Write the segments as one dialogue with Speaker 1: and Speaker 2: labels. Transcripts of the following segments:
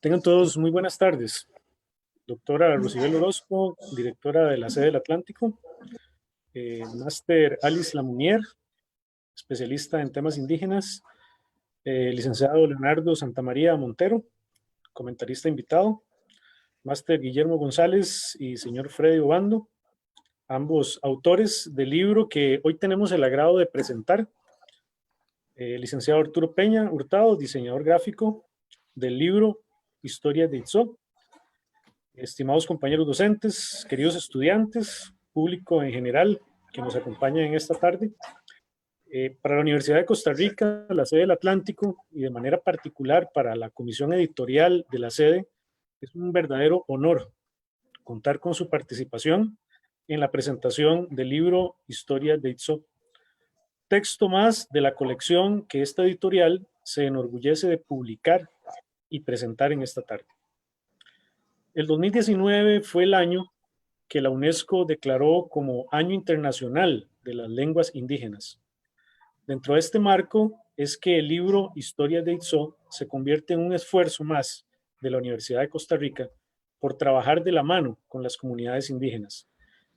Speaker 1: Tengan todos muy buenas tardes. Doctora Rosibel Orozco, directora de la sede del Atlántico. Máster Alice Lamunier, especialista en temas indígenas. Licenciado Leonardo Santamaría Montero, comentarista invitado. Máster Guillermo González y señor Freddy Obando, ambos autores del libro que hoy tenemos el agrado de presentar. Licenciado Arturo Peña Hurtado, diseñador gráfico del libro Historia de Itzó. Estimados compañeros docentes, queridos estudiantes, público en general que nos acompaña en esta tarde. Para la Universidad de Costa Rica, la sede del Atlántico, y de manera particular para la comisión editorial de la sede, es un verdadero honor contar con su participación en la presentación del libro Historia de Itzó, texto más de la colección que esta editorial se enorgullece de publicar y presentar en esta tarde. El 2019 fue el año que la UNESCO declaró como Año Internacional de las Lenguas Indígenas. Dentro de este marco es que el libro Historia de Itzó se convierte en un esfuerzo más de la Universidad de Costa Rica por trabajar de la mano con las comunidades indígenas,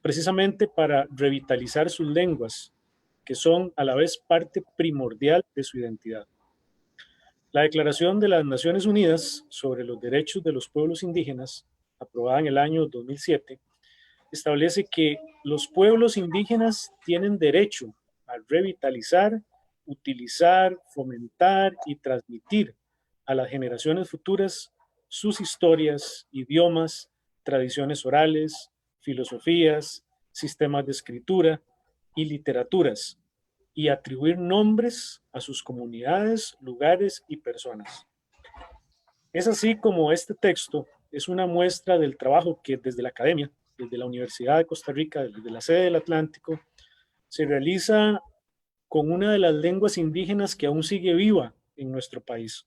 Speaker 1: precisamente para revitalizar sus lenguas, que son a la vez parte primordial de su identidad. La Declaración de las Naciones Unidas sobre los Derechos de los Pueblos Indígenas, aprobada en el año 2007, establece que los pueblos indígenas tienen derecho a revitalizar, utilizar, fomentar y transmitir a las generaciones futuras sus historias, idiomas, tradiciones orales, filosofías, sistemas de escritura y literaturas, y atribuir nombres a sus comunidades, lugares y personas. Es así como este texto es una muestra del trabajo que desde la academia, desde la Universidad de Costa Rica, desde la sede del Atlántico, se realiza con una de las lenguas indígenas que aún sigue viva en nuestro país,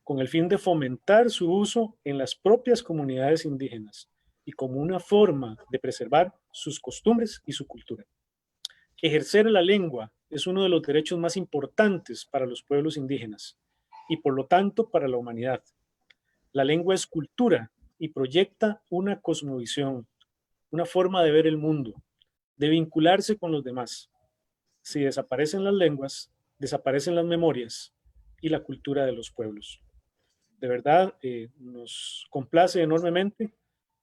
Speaker 1: con el fin de fomentar su uso en las propias comunidades indígenas y como una forma de preservar sus costumbres y su cultura. Ejercer la lengua es uno de los derechos más importantes para los pueblos indígenas y por lo tanto para la humanidad. La lengua es cultura y proyecta una cosmovisión, una forma de ver el mundo, de vincularse con los demás. Si desaparecen las lenguas, desaparecen las memorias y la cultura de los pueblos. De verdad, nos complace enormemente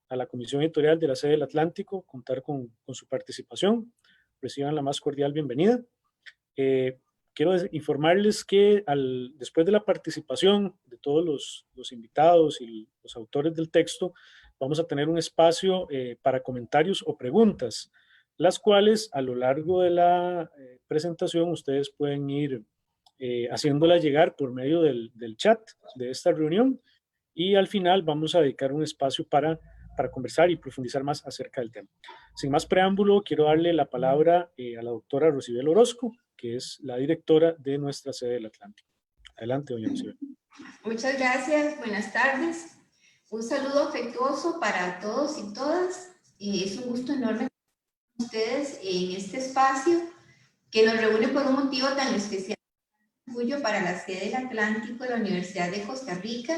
Speaker 1: a la Comisión Editorial de la Sede del Atlántico contar con su participación. Reciban la más cordial bienvenida. Quiero informarles que después de la participación de todos los invitados y los autores del texto, vamos a tener un espacio para comentarios o preguntas, las cuales a lo largo de la presentación ustedes pueden ir haciéndolas llegar por medio del chat de esta reunión, y al final vamos a dedicar un espacio para conversar y profundizar más acerca del tema. Sin más preámbulo, quiero darle la palabra a la doctora Rosibel Orozco, que es la directora de nuestra sede del Atlántico. Adelante, doña Rosibel.
Speaker 2: Muchas gracias, buenas tardes. Un saludo afectuoso para todos y todas. Es un gusto enorme con ustedes en este espacio que nos reúne por un motivo tan especial, orgullo para la sede del Atlántico de la Universidad de Costa Rica.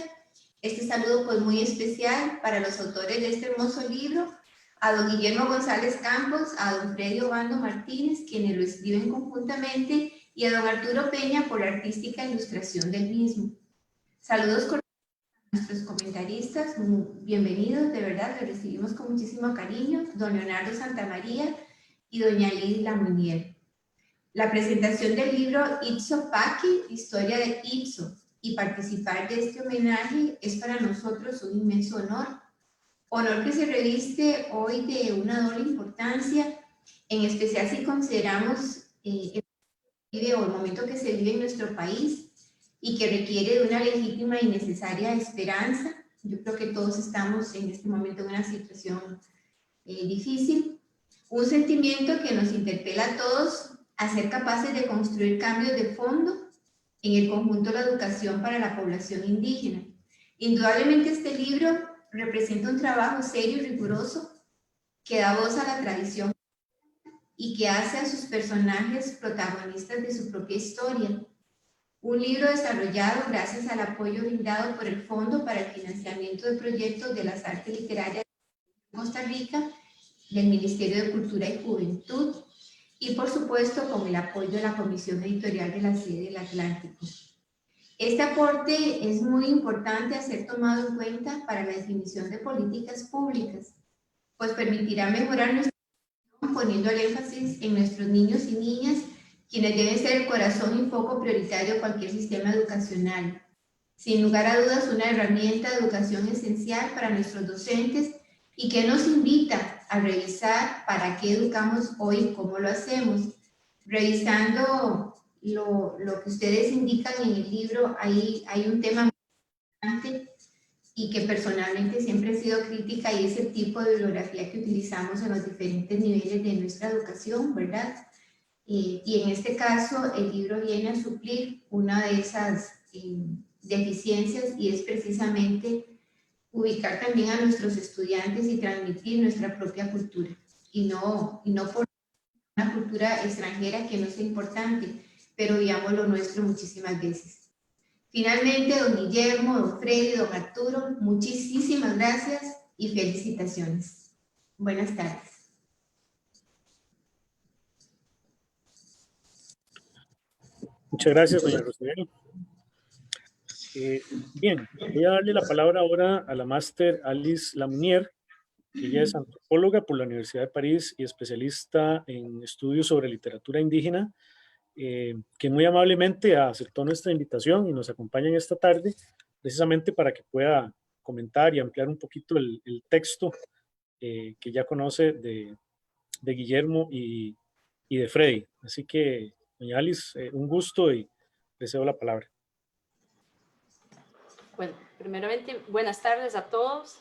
Speaker 2: Este saludo pues muy especial para los autores de este hermoso libro, a don Guillermo González Campos, a don Freddy Obando Martínez, quienes lo escriben conjuntamente, y a don Arturo Peña por la artística ilustración del mismo. Saludos cordiales a nuestros comentaristas, bienvenidos, de verdad, los recibimos con muchísimo cariño, don Leonardo Santamaría y doña Liz Lamunier. La presentación del libro Itzó Paqui, Historia de Itzó, y participar de este homenaje es para nosotros un inmenso honor. Honor que se reviste hoy de una doble importancia, en especial si consideramos el momento que se vive en nuestro país y que requiere de una legítima y necesaria esperanza. Yo creo que todos estamos en este momento en una situación difícil. Un sentimiento que nos interpela a todos a ser capaces de construir cambios de fondo en el conjunto de la educación para la población indígena. Indudablemente este libro representa un trabajo serio y riguroso que da voz a la tradición y que hace a sus personajes protagonistas de su propia historia. un libro desarrollado gracias al apoyo brindado por el Fondo para el Financiamiento de Proyectos de las Artes Literarias de Costa Rica, del Ministerio de Cultura y Juventud, y por supuesto con el apoyo de la Comisión Editorial de la Sede del Atlántico. Este aporte es muy importante a ser tomado en cuenta para la definición de políticas públicas, pues permitirá mejorar nuestra educación poniendo el énfasis en nuestros niños y niñas, quienes deben ser el corazón y foco prioritario de cualquier sistema educacional. Sin lugar a dudas, una herramienta de educación esencial para nuestros docentes y que nos invita a revisar para qué educamos hoy y cómo lo hacemos. Revisando lo que ustedes indican en el libro, hay un tema muy importante y que personalmente siempre he sido crítica, y es el tipo de bibliografía que utilizamos en los diferentes niveles de nuestra educación, ¿verdad? Y en este caso el libro viene a suplir una de esas deficiencias, y es precisamente ubicar también a nuestros estudiantes y transmitir nuestra propia cultura, y no por una cultura extranjera que no sea importante, pero veamos lo nuestro muchísimas veces. Finalmente, don Guillermo, don Freddy, don Arturo, muchísimas gracias y felicitaciones. Buenas tardes.
Speaker 1: Muchas gracias, doña Rosibel. Bien, voy a darle la palabra ahora a la máster Alice Lamounier, que ella es antropóloga por la Universidad de París y especialista en estudios sobre literatura indígena, que muy amablemente aceptó nuestra invitación y nos acompaña en esta tarde, precisamente para que pueda comentar y ampliar un poquito el texto que ya conoce de Guillermo y de Freddy. Así que, doña Alice, un gusto y le cedo la palabra.
Speaker 3: Bueno, primeramente, buenas tardes a todos.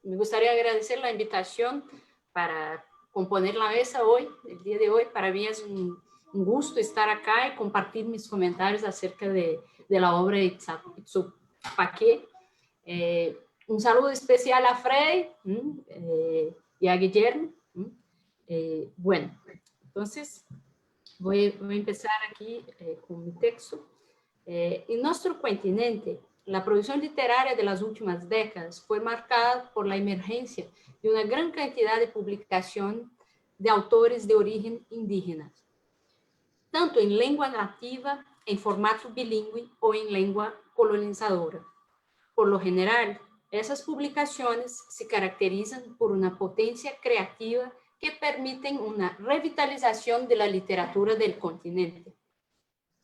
Speaker 3: Me gustaría agradecer la invitación para componer la mesa hoy, el día de hoy. Para mí es un gusto estar acá y compartir mis comentarios acerca de la obra de Itzhak Paqué. Un saludo especial a Freddy y a Guillermo. Bueno, entonces voy a empezar aquí con mi texto. En nuestro continente, la producción literaria de las últimas décadas fue marcada por la emergencia de una gran cantidad de publicación de autores de origen indígena, tanto en lengua nativa, en formato bilingüe o en lengua colonizadora. Por lo general, esas publicaciones se caracterizan por una potencia creativa que permiten una revitalización de la literatura del continente.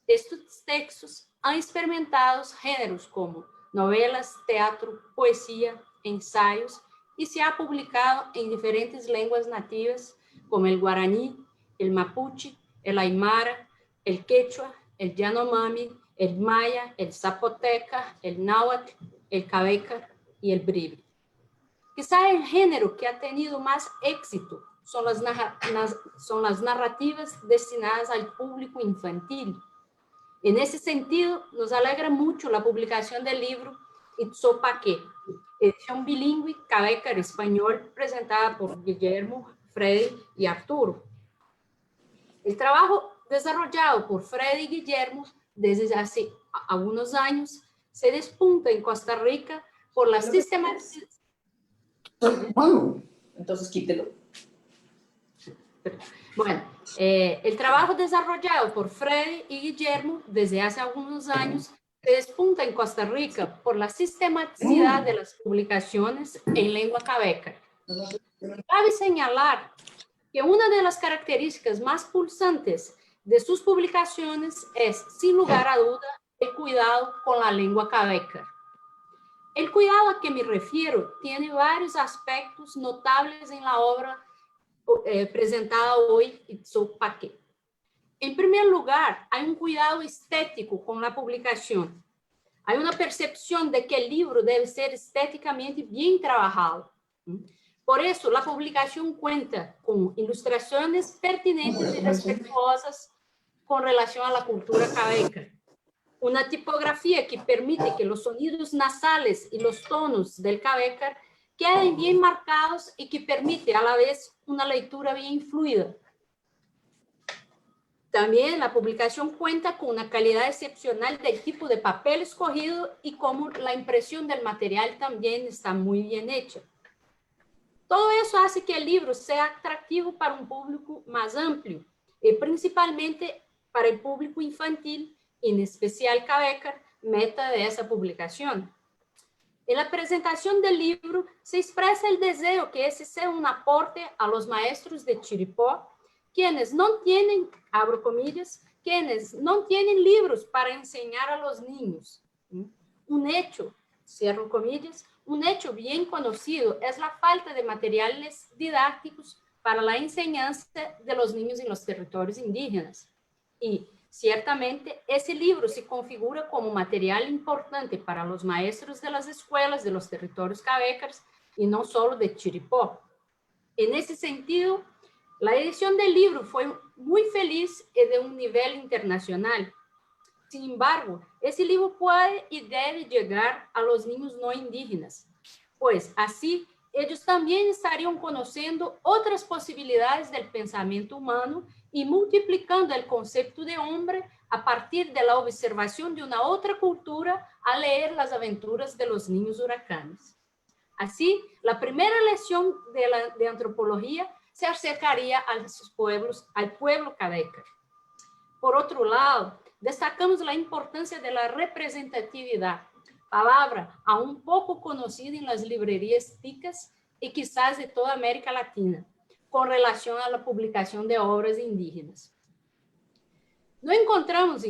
Speaker 3: Estos textos han experimentado géneros como novelas, teatro, poesía, ensayos, y se ha publicado en diferentes lenguas nativas como el guaraní, el mapuche, el aymara, el quechua, el yanomami, el maya, el zapoteca, el náhuatl, el cabeca y el bribri. Quizá el género que ha tenido más éxito son las narrativas destinadas al público infantil. En ese sentido, nos alegra mucho la publicación del libro Itzhak Paqué, edición bilingüe cabecar-español, presentada por Guillermo, Freddy y Arturo. El trabajo desarrollado por Freddy y Guillermo desde hace algunos años se despunta en Costa Rica por la sistematización.
Speaker 4: Bueno, entonces quítelo.
Speaker 3: Bueno, el trabajo desarrollado por Freddy y Guillermo desde hace algunos años se despunta en Costa Rica por la sistematicidad de las publicaciones en lengua cabeca. Cabe señalar que una de las características más pulsantes de sus publicaciones es, sin lugar a duda, el cuidado con la lengua cabeca. El cuidado a que me refiero tiene varios aspectos notables en la obra presentada hoy, Itzhak Paqué. En primer lugar, hay un cuidado estético con la publicación. Hay una percepción de que el libro debe ser estéticamente bien trabajado. Por eso, la publicación cuenta con ilustraciones pertinentes y respetuosas con relación a la cultura cabeca. Una tipografía que permite que los sonidos nasales y los tonos del cabeca queden bien marcados y que permite a la vez una lectura bien fluida. También la publicación cuenta con una calidad excepcional del tipo de papel escogido y como la impresión del material también está muy bien hecha. Todo eso hace que el libro sea atractivo para un público más amplio y principalmente para el público infantil, en especial Cavécar, meta de esa publicación. En la presentación del libro se expresa el deseo que ese sea un aporte a los maestros de Chiripó, quienes no tienen, abro comillas, quienes no tienen libros para enseñar a los niños. Un hecho, cierro comillas, un hecho bien conocido es la falta de materiales didácticos para la enseñanza de los niños en los territorios indígenas. Y ciertamente ese libro se configura como material importante para los maestros de las escuelas de los territorios cavécaros y no solo de Chiripó. En ese sentido, la edición del libro fue muy feliz y de un nivel internacional. Sin embargo, ese libro puede y debe llegar a los niños no indígenas, pues así ellos también estarían conociendo otras posibilidades del pensamiento humano y multiplicando el concepto de hombre a partir de la observación de una otra cultura al leer las aventuras de los niños huracanes. Así, la primera lección de antropología se acercaría a los pueblos, al pueblo cavécar. Por otro lado, destacamos la importancia de la representatividad, palabra aún poco conocida en las librerías ticas y quizás de toda América Latina, con relación a la publicación de obras indígenas. Nos encontramos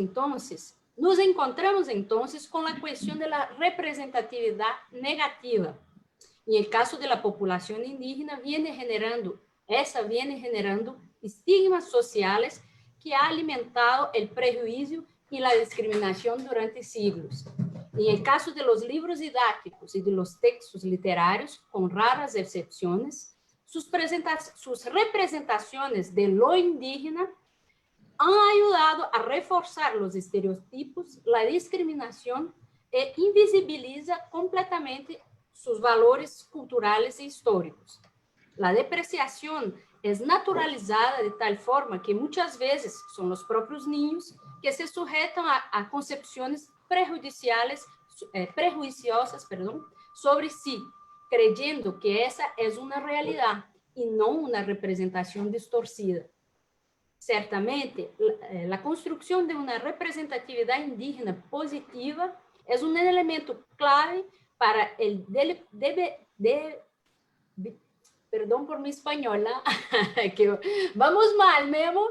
Speaker 3: entonces con la cuestión de la representatividad negativa. En el caso de la población indígena, viene generando estigmas sociales que ha alimentado el prejuicio y la discriminación durante siglos. En el caso de los libros didácticos y de los textos literarios, con raras excepciones, sus representaciones de lo indígena han ayudado a reforzar los estereotipos, la discriminación e invisibiliza completamente sus valores culturales e históricos. La depreciación es naturalizada de tal forma que muchas veces son los propios niños que se sujetan a concepciones prejuiciosas sobre sí, creyendo que esa es una realidad y no una representación distorcida. Ciertamente, la construcción de una representatividad indígena positiva es un elemento clave para el perdón por mi española, que vamos mal, Memo.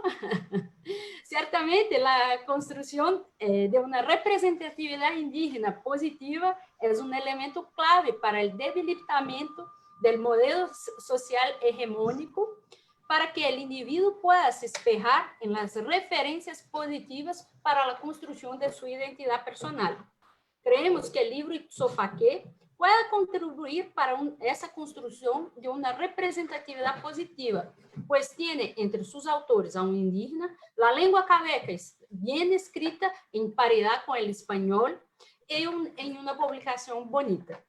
Speaker 3: Ciertamente, la construcción de una representatividad indígena positiva es un elemento clave para el debilitamiento del modelo social hegemónico, para que el individuo pueda se espejar en las referencias positivas para la construcción de su identidad personal. Creemos que el libro Ixopaqué pueda contribuir para esa construcción de una representatividad positiva, pues tiene entre sus autores a un indígena, la lengua cavéca es bien escrita en paridad con el español y en una publicación bonita.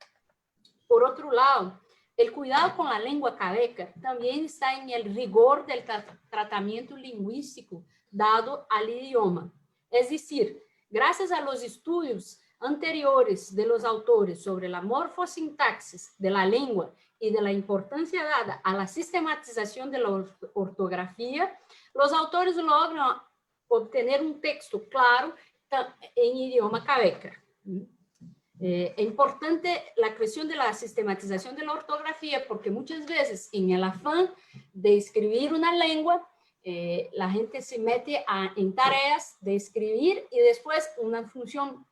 Speaker 3: Por otro lado, el cuidado con la lengua cavéca también está en el rigor del tratamiento lingüístico dado al idioma. Es decir, gracias a los estudios anteriores de los autores sobre la morfosintaxis de la lengua y de la importancia dada a la sistematización de la ortografía, los autores logran obtener un texto claro en idioma cavéca. Es importante la cuestión de la sistematización de la ortografía porque muchas veces en el afán de escribir una lengua, la gente se mete en tareas de escribir y después una función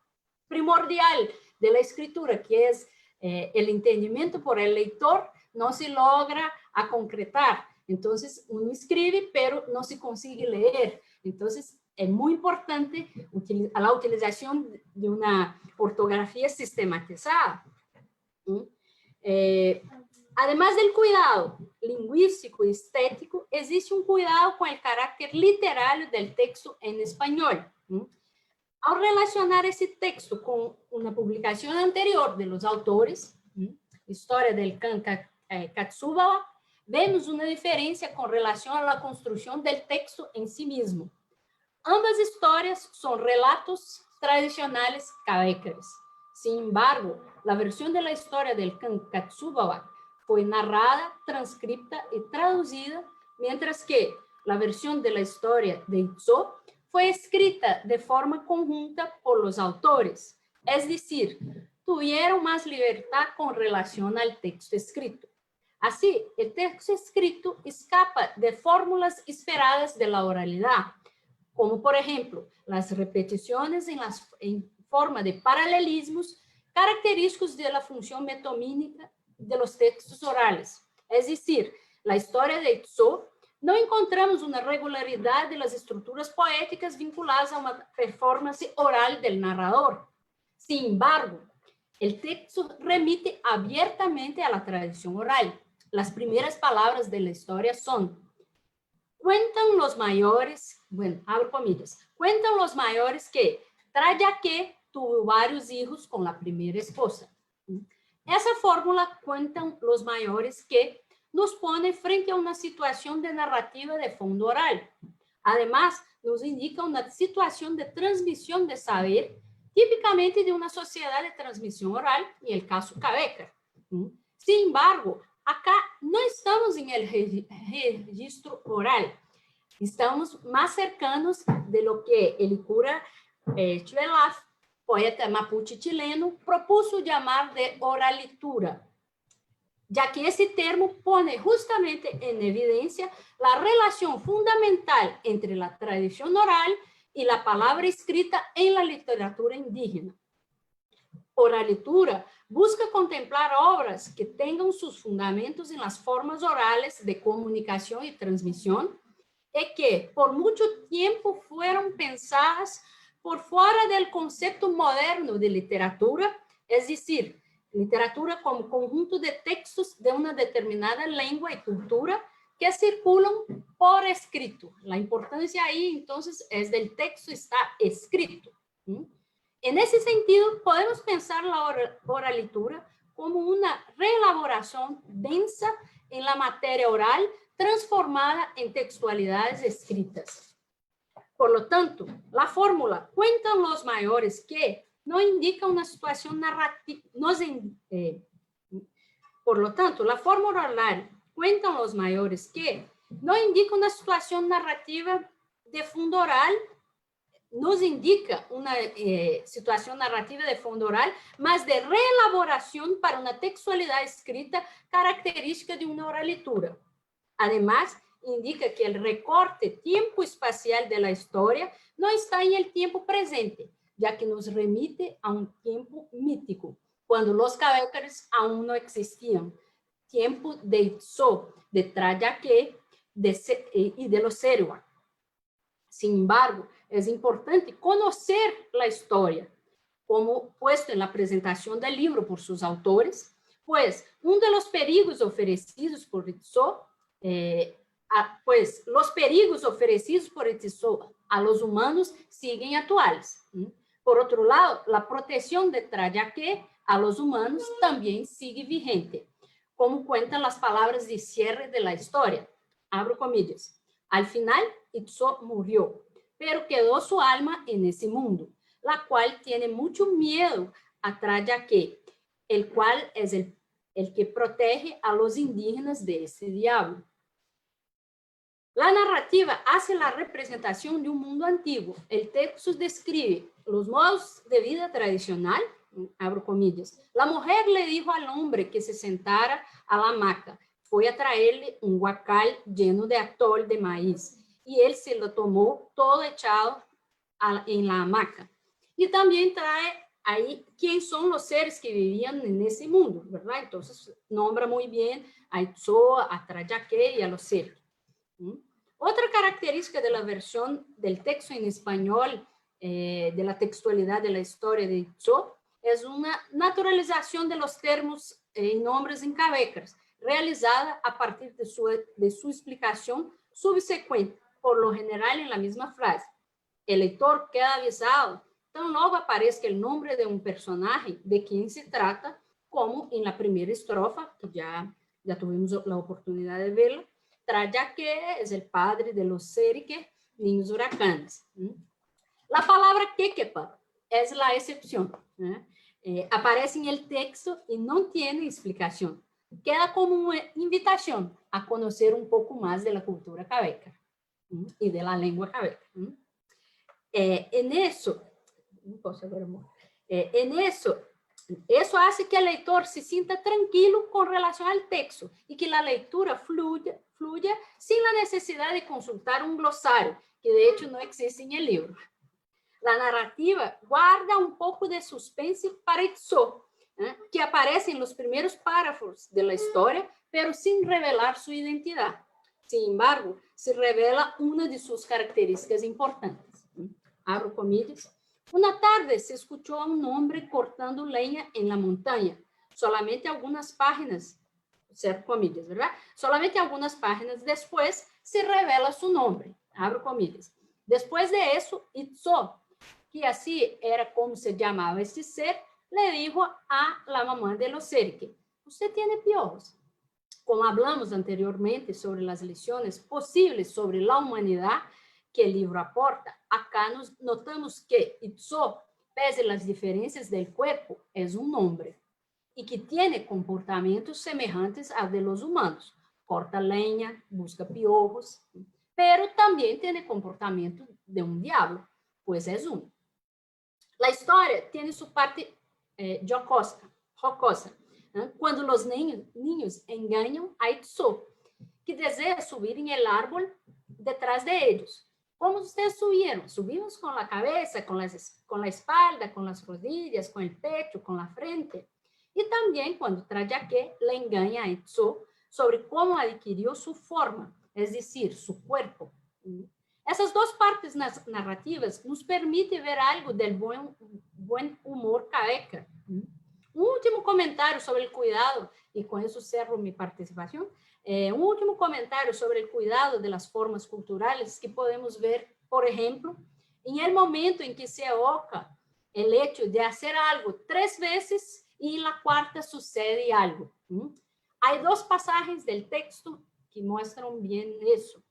Speaker 3: primordial de la escritura, que es el entendimiento por el lector, no se logra a concretar. Entonces, uno escribe, pero no se consigue leer. Entonces, es muy importante la utilización de una ortografía sistematizada. Además del cuidado lingüístico y estético, existe un cuidado con el carácter literario del texto en español. Al relacionar ese texto con una publicación anterior de los autores, Historia del Kankatsubala, vemos una diferencia con relación a la construcción del texto en sí mismo. Ambas historias son relatos tradicionales cavécares. Sin embargo, la versión de la historia del Kankatsubawa fue narrada, transcripta y traducida, mientras que la versión de la historia de Itzo fue escrita de forma conjunta por los autores, es decir, tuvieron más libertad con relación al texto escrito. Así, el texto escrito escapa de fórmulas esperadas de la oralidad, como por ejemplo, las repeticiones en forma de paralelismos característicos de la función metomínica de los textos orales. Es decir, la historia de Itzo no encontramos una regularidad de las estructuras poéticas vinculadas a una performance oral del narrador. Sin embargo, el texto remite abiertamente a la tradición oral. Las primeras palabras de la historia son: cuentan los mayores, bueno, abro comillas, cuentan los mayores que Trayaque tuvo varios hijos con la primera esposa. Esa fórmula, cuentan los mayores que, nos pone frente a una situación de narrativa de fondo oral. Además, nos indica una situación de transmisión de saber, típicamente de una sociedad de transmisión oral, y el caso Cavécar. Sin embargo, acá no estamos en el registro oral, estamos más cercanos de lo que el cura Chvelaf, poeta mapuche chileno, propuso llamar de oralitura, ya que ese termo pone justamente en evidencia la relación fundamental entre la tradición oral y la palabra escrita en la literatura indígena. Oralitura busca contemplar obras que tengan sus fundamentos en las formas orales de comunicación y transmisión y que por mucho tiempo fueron pensadas por fuera del concepto moderno de literatura, es decir, literatura como conjunto de textos de una determinada lengua y cultura que circulan por escrito. La importancia ahí, entonces, es del texto está escrito. En ese sentido, podemos pensar la oralitura como una reelaboración densa en la materia oral, transformada en textualidades escritas. Por lo tanto, la fórmula cuentan los mayores que no indica una situación narrativa. Por lo tanto, la fórmula oral cuentan los mayores que no indica una situación narrativa de fondo oral, nos indica una situación narrativa de fondo oral, mas de reelaboración para una textualidad escrita característica de una oralitura. Además, indica que el recorte tiempo-espacial de la historia no está en el tiempo presente, ya que nos remite a un tiempo mítico, cuando los cavécares aún no existían. Tiempo de Itzo, de Trayaque y de los Serua. Sin embargo, es importante conocer la historia, como puesto en la presentación del libro por sus autores, pues uno de los perigos ofrecidos por Itzo, los perigos ofrecidos por Itzo a los humanos siguen actuales. Por otro lado, la protección de Trayaque a los humanos también sigue vigente, como cuentan las palabras de cierre de la historia. Abro comillas. Al final, Itzo murió, pero quedó su alma en ese mundo, la cual tiene mucho miedo a Trayaque, el cual es el que protege a los indígenas de ese diablo. La narrativa hace la representación de un mundo antiguo. El texto describe los modos de vida tradicional, abro comillas. La mujer le dijo al hombre que se sentara a la hamaca. Fue a traerle un huacal lleno de atol de maíz y él se lo tomó todo echado en la hamaca. Y también trae ahí quién son los seres que vivían en ese mundo, ¿verdad? Entonces nombra muy bien a Itzo, a Trayaque y a los seres. Otra característica de la versión del texto en español, de la textualidad de la historia de Itzo, es una naturalización de los términos y nombres en cavécares, realizada a partir de su explicación subsecuente, por lo general en la misma frase. El lector queda avisado, tan luego aparezca el nombre de un personaje de quien se trata, como en la primera estrofa, que ya tuvimos la oportunidad de verla. Trayaque es el padre de los Serique, niños huracanes. La palabra Quequepa es la excepción. Aparece en el texto y no tiene explicación. Queda como una invitación a conocer un poco más de la cultura cabeca y de la lengua cabeca. En eso, eso hace que el lector se sienta tranquilo con relación al texto y que la lectura fluya sin la necesidad de consultar un glosario, que de hecho no existe en el libro. La narrativa guarda un poco de suspense para Itzó, que aparece en los primeros párrafos de la historia, pero sin revelar su identidad. Sin embargo, se revela una de sus características importantes. Abro comillas. Una tarde se escuchó a un hombre cortando leña en la montaña. Solamente algunas páginas, cerro comillas, ¿verdad? Solamente algunas páginas después se revela su nombre. Abro comillas. Después de eso, Itzó, que así era como se llamaba este ser, le dijo a la mamá de los Serque, ¿usted tiene piojos? Como hablamos anteriormente sobre las lecciones posibles sobre la humanidad que el libro aporta, acá nos notamos que Itzó, pese a las diferencias del cuerpo, es un hombre y que tiene comportamientos semejantes a de los humanos. Corta leña, busca piojos, pero también tiene comportamiento de un diablo, pues es uno. La historia tiene su parte jocosa, cuando los niños engañan a Itzó, que desea subir en el árbol detrás de ellos. ¿Cómo ustedes subieron? Subimos con la cabeza, con la espalda, con las rodillas, con el pecho, con la frente. Y también cuando Trayaque le engaña a Itzó sobre cómo adquirió su forma, es decir, su cuerpo. Esas dos partes narrativas nos permiten ver algo del buen humor cabeca. Un último comentario sobre el cuidado, y con eso cierro mi participación, un último comentario sobre el cuidado de las formas culturales que podemos ver, por ejemplo, en el momento en que se evoca el hecho de hacer algo 3 veces y en la cuarta sucede algo. Hay 2 pasajes del texto que muestran bien eso.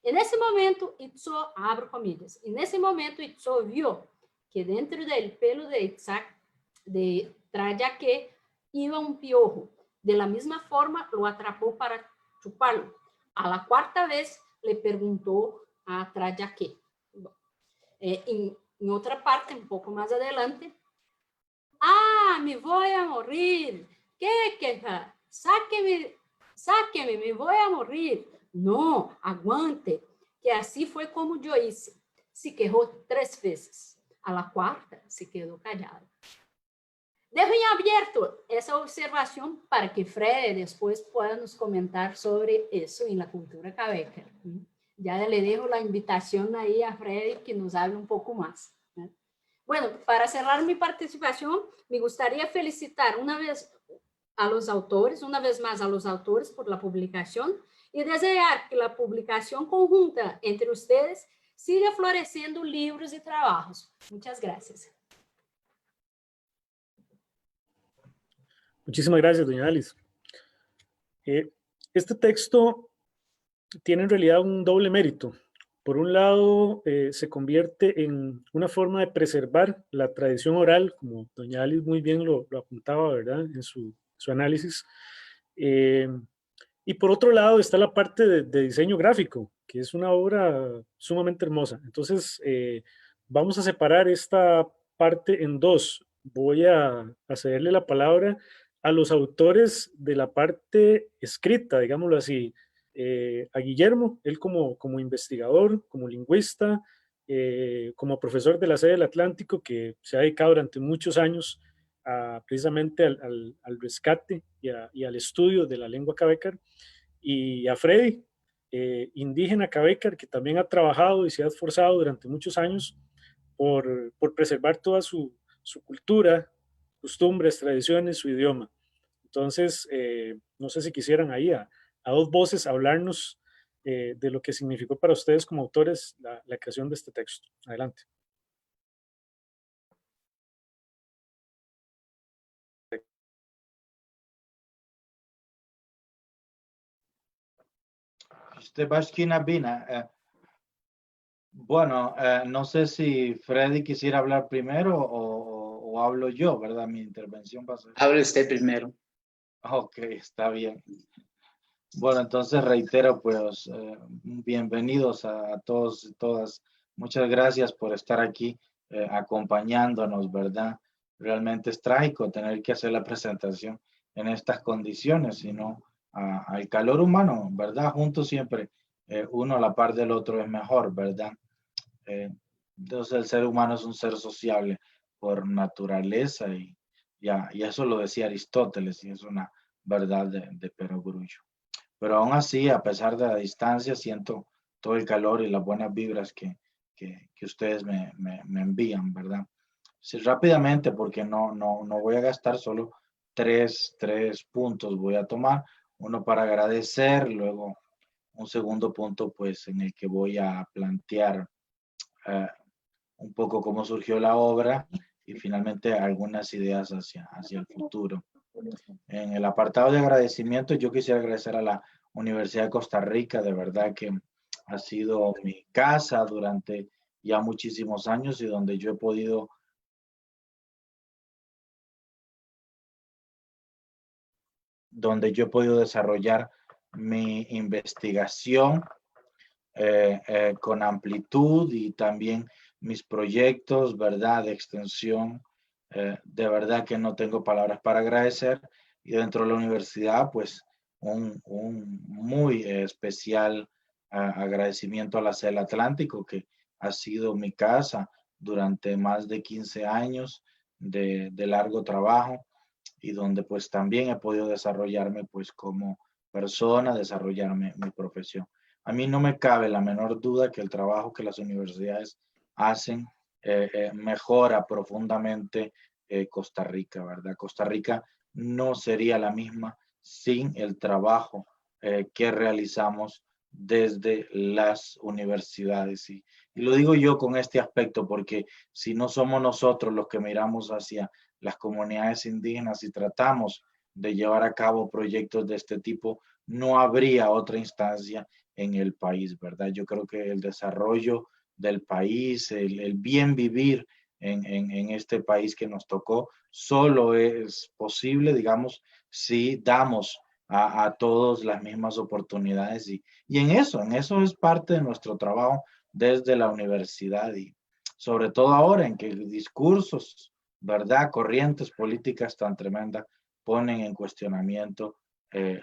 Speaker 3: En ese momento, Itzó, abro comillas, en ese momento Itzó vio que dentro del pelo de Trayaque iba un piojo. De la misma forma, lo atrapó para chuparlo. A la 4ª vez, le preguntó a Trayaque. En otra parte, un poco más adelante, me voy a morir. ¿Qué queja? Sáqueme, me voy a morir. No, aguante, que así fue como yo hice. Se quejó 3 veces. A la 4ª se quedó callado. Dejo en abierto esa observación para que Fred después pueda nos comentar sobre eso en la cultura cabeca. Ya le dejo la invitación ahí a Fred que nos hable un poco más. Bueno, para cerrar mi participación, me gustaría felicitar una vez más a los autores por la publicación y desear que la publicación conjunta entre ustedes siga floreciendo libros y trabajos. Muchas gracias.
Speaker 1: Muchísimas gracias, doña Alice. Este texto tiene en realidad un doble mérito. Por un lado, se convierte en una forma de preservar la tradición oral, como doña Alice muy bien lo apuntaba, ¿verdad?, en su análisis. Y por otro lado está la parte de diseño gráfico, que es una obra sumamente hermosa. Entonces, vamos a separar esta parte en 2. Voy a cederle la palabra a los autores de la parte escrita, digámoslo así, a Guillermo, él como investigador, como lingüista, como profesor de la sede del Atlántico, que se ha dedicado durante muchos años precisamente al rescate y al estudio de la lengua cabecar, y a Freddy, indígena cabecar, que también ha trabajado y se ha esforzado durante muchos años por preservar toda su cultura, costumbres, tradiciones, su idioma. Entonces, no sé si quisieran ahí a 2 voces hablarnos de lo que significó para ustedes como autores la creación de este texto. Adelante.
Speaker 5: İşte başkina bina. Bueno, no sé si Freddy quisiera hablar primero o hablo yo, ¿verdad? Mi intervención va a ser.
Speaker 4: Hable usted primero.
Speaker 5: Ok, está bien. Bueno, entonces reitero, pues, bienvenidos a todos y todas. Muchas gracias por estar aquí acompañándonos, ¿verdad? Realmente es trágico tener que hacer la presentación en estas condiciones, sino al calor humano, ¿verdad? Juntos siempre, uno a la par del otro es mejor, ¿verdad? Eh, entonces el ser humano es un ser sociable por naturaleza y eso lo decía Aristóteles y es una verdad de perogrullo. Pero aún así, a pesar de la distancia, siento todo el calor y las buenas vibras que ustedes me envían, ¿verdad? Sí, rápidamente, porque no voy a gastar solo tres puntos. Voy a tomar uno para agradecer, luego un segundo punto, pues en el que voy a plantear eh, un poco cómo surgió la obra y finalmente algunas ideas hacia el futuro. En el apartado de agradecimiento, yo quisiera agradecer a la Universidad de Costa Rica, de verdad que ha sido mi casa durante ya muchísimos años y donde yo he podido desarrollar mi investigación con amplitud y también mis proyectos, ¿verdad? De extensión. De verdad que no tengo palabras para agradecer. Y dentro de la universidad, pues un muy especial agradecimiento a la CEL Atlántico, que ha sido mi casa durante más de 15 años de largo trabajo y donde pues también he podido desarrollarme pues como persona, desarrollarme mi profesión. A mí no me cabe la menor duda que el trabajo que las universidades hacen mejora profundamente Costa Rica, ¿verdad? Costa Rica no sería la misma sin el trabajo que realizamos desde las universidades. Y lo digo yo con este aspecto porque si no somos nosotros los que miramos hacia las comunidades indígenas y tratamos de llevar a cabo proyectos de este tipo, no habría otra instancia en el país, ¿verdad? Yo creo que el desarrollo del país, el bien vivir en este país que nos tocó, solo es posible, digamos, si damos a todos las mismas oportunidades y en eso es parte de nuestro trabajo desde la universidad y sobre todo ahora en que discursos, ¿verdad? Corrientes políticas tan tremendas ponen en cuestionamiento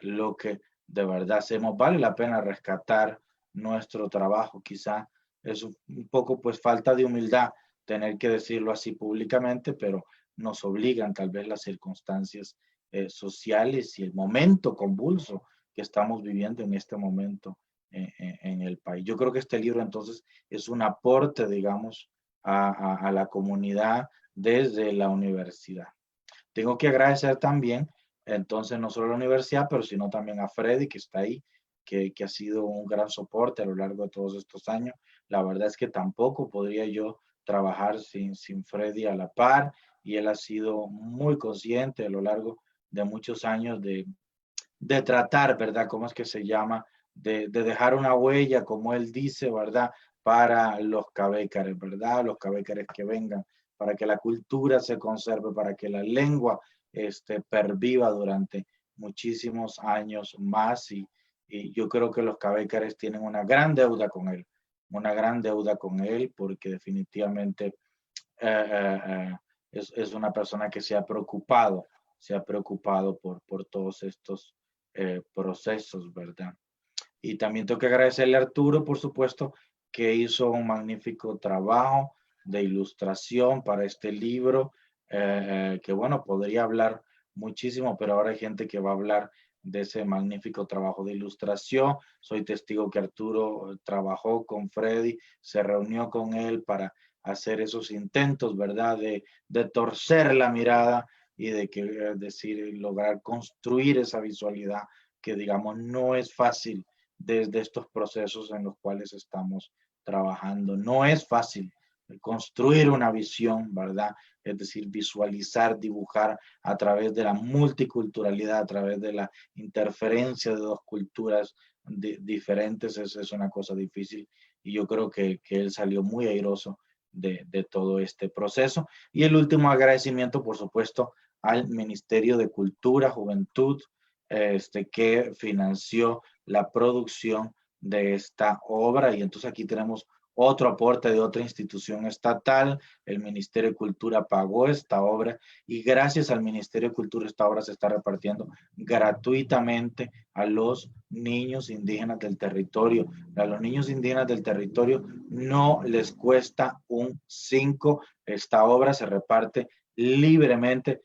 Speaker 5: lo que de verdad hacemos. Vale la pena rescatar nuestro trabajo. Quizá es un poco pues falta de humildad tener que decirlo así públicamente, pero nos obligan tal vez las circunstancias sociales y el momento convulso que estamos viviendo en este momento en el país. Yo creo que este libro entonces es un aporte, digamos, a la comunidad desde la universidad. Tengo que agradecer también, entonces, no solo a la universidad, pero sino también a Freddy, que está ahí, que ha sido un gran soporte a lo largo de todos estos años. La verdad es que tampoco podría yo trabajar sin Freddy a la par, y él ha sido muy consciente a lo largo de muchos años de tratar, ¿verdad? ¿Cómo es que se llama? De dejar una huella, como él dice, ¿verdad? Para los cabécares, ¿verdad? Los cabécares que vengan, para que la cultura se conserve, para que la lengua perviva durante muchísimos años más. Y yo creo que los cabécares tienen una gran deuda con él, porque definitivamente es una persona que se ha preocupado por todos estos procesos, ¿verdad? Y también tengo que agradecerle a Arturo, por supuesto, que hizo un magnífico trabajo de ilustración para este libro, que bueno, podría hablar muchísimo, pero ahora hay gente que va a hablar de ese magnífico trabajo de ilustración. Soy testigo que Arturo trabajó con Freddy, se reunió con él para hacer esos intentos, ¿verdad? De torcer la mirada y de que, decir, lograr construir esa visualidad que, digamos, no es fácil desde estos procesos en los cuales estamos trabajando. No es fácil construir una visión, ¿verdad? Es decir, visualizar, dibujar a través de la multiculturalidad, a través de la interferencia de dos culturas diferentes, es una cosa difícil. y yo creo que él salió muy airoso de todo este proceso. Y el último agradecimiento, por supuesto, al Ministerio de Cultura, Juventud, que financió la producción de esta obra. Y entonces aquí tenemos otro aporte de otra institución estatal. El Ministerio de Cultura pagó esta obra y gracias al Ministerio de Cultura esta obra se está repartiendo gratuitamente a los niños indígenas del territorio. A los niños indígenas del territorio no les cuesta un 5. Esta obra se reparte libremente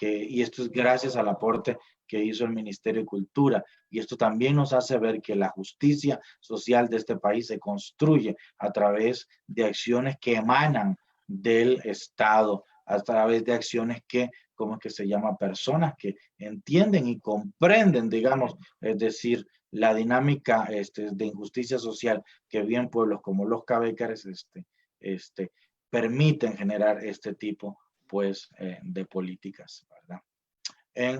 Speaker 5: y esto es gracias al aporte que hizo el Ministerio de Cultura. Y esto también nos hace ver que la justicia social de este país se construye a través de acciones que emanan del Estado, a través de acciones que, ¿cómo es que se llama? Personas que entienden y comprenden, digamos, es decir, la dinámica de injusticia social que bien pueblos como los Cabécares permiten generar este tipo, pues, de políticas, ¿verdad?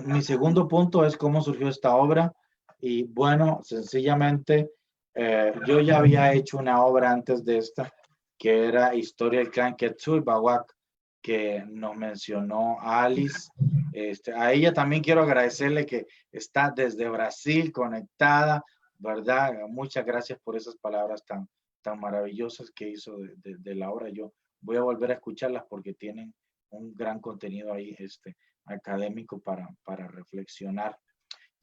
Speaker 5: Mi segundo punto es cómo surgió esta obra. Y bueno, sencillamente, yo ya había hecho una obra antes de esta, que era Historia del Clan Quechua Bawak, que nos mencionó Alice. A ella también quiero agradecerle que está desde Brasil conectada, ¿verdad? Muchas gracias por esas palabras tan maravillosas que hizo de la obra. Yo voy a volver a escucharlas porque tienen un gran contenido ahí, académico para reflexionar.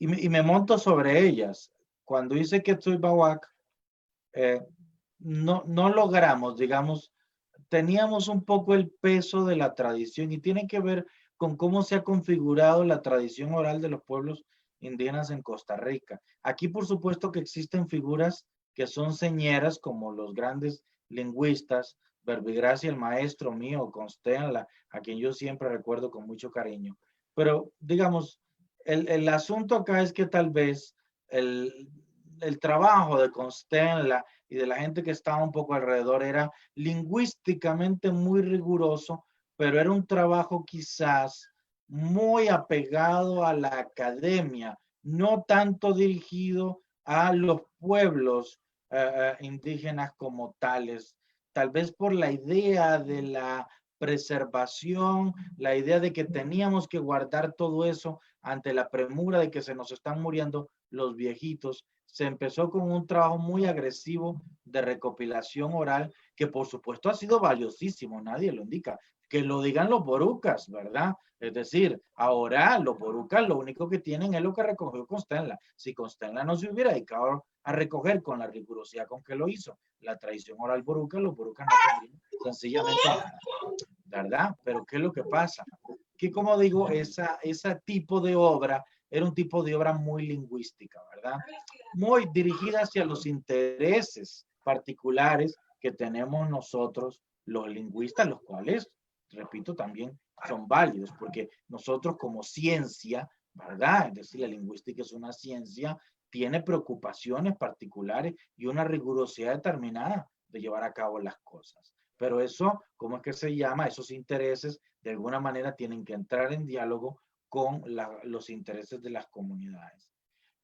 Speaker 5: Y me monto sobre ellas. Cuando hice Quechua Bawak, no logramos, digamos, teníamos un poco el peso de la tradición y tiene que ver con cómo se ha configurado la tradición oral de los pueblos indígenas en Costa Rica. Aquí, por supuesto, que existen figuras que son señeras, como los grandes lingüistas, Verbigracia, el maestro mío, Constenla, a quien yo siempre recuerdo con mucho cariño. Pero, digamos, el asunto acá es que tal vez el trabajo de Constenla y de la gente que estaba un poco alrededor era lingüísticamente muy riguroso, pero era un trabajo quizás muy apegado a la academia, no tanto dirigido a los pueblos indígenas como tales, tal vez por la idea de la preservación, la idea de que teníamos que guardar todo eso ante la premura de que se nos están muriendo los viejitos. Se empezó con un trabajo muy agresivo de recopilación oral, que por supuesto ha sido valiosísimo, nadie lo indica. Que lo digan los borucas, ¿verdad? Es decir, ahora los borucas lo único que tienen es lo que recogió Constenla. Si Constenla no se hubiera dedicado a recoger con la rigurosidad con que lo hizo la tradición oral boruca, los borucas no tendrían sencillamente nada, ¿verdad? Pero ¿qué es lo que pasa? Que como digo, ese tipo de obra era un tipo de obra muy lingüística, ¿verdad? Muy dirigida hacia los intereses particulares que tenemos nosotros, los lingüistas, los cuales, repito, también son válidos, porque nosotros como ciencia, ¿verdad? Es decir, la lingüística es una ciencia, tiene preocupaciones particulares y una rigurosidad determinada de llevar a cabo las cosas. Pero eso, ¿cómo es que se llama? Esos intereses, de alguna manera, tienen que entrar en diálogo con los intereses de las comunidades.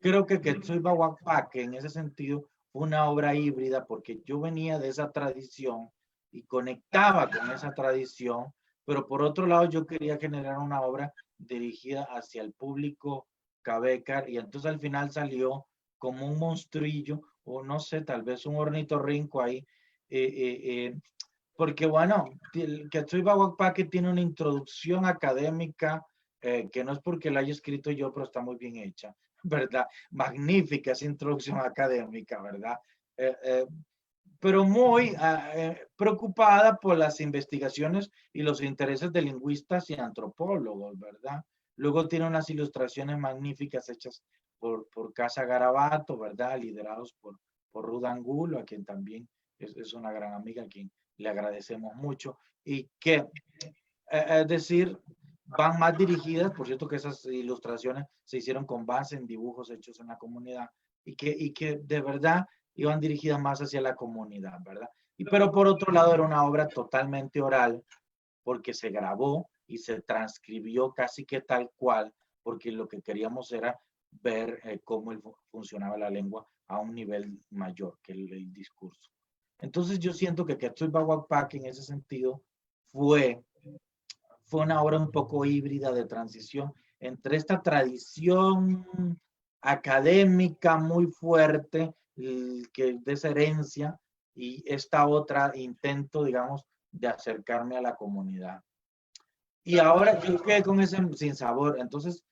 Speaker 5: Creo que Quechua Bawak Paque, en ese sentido, fue una obra híbrida porque yo venía de esa tradición y conectaba con esa tradición, pero por otro lado yo quería generar una obra dirigida hacia el público Cabécar y entonces al final salió como un monstrillo o no sé, tal vez un ornitorrinco ahí, porque bueno, el Quechua Bawak Paque tiene una introducción académica que no es porque la haya escrito yo, pero está muy bien hecha, ¿verdad? Magnífica esa introducción académica, ¿verdad? Pero muy preocupada por las investigaciones y los intereses de lingüistas y antropólogos, ¿verdad? Luego tiene unas ilustraciones magníficas hechas por Casa Garabato, ¿verdad? Liderados por Ruth Angulo, a quien también es una gran amiga, a quien le agradecemos mucho. Y que, es decir, van más dirigidas, por cierto que esas ilustraciones se hicieron con base en dibujos hechos en la comunidad y que de verdad iban dirigidas más hacia la comunidad, ¿verdad? Pero por otro lado era una obra totalmente oral porque se grabó y se transcribió casi que tal cual, porque lo que queríamos era ver cómo funcionaba la lengua a un nivel mayor que el discurso. Entonces yo siento que Quetzal Bahuapac en ese sentido fue una obra un poco híbrida de transición entre esta tradición académica muy fuerte, que de esa herencia, y esta otra intento, digamos, de acercarme a la comunidad. Y ahora yo quedé con ese sinsabor. Entonces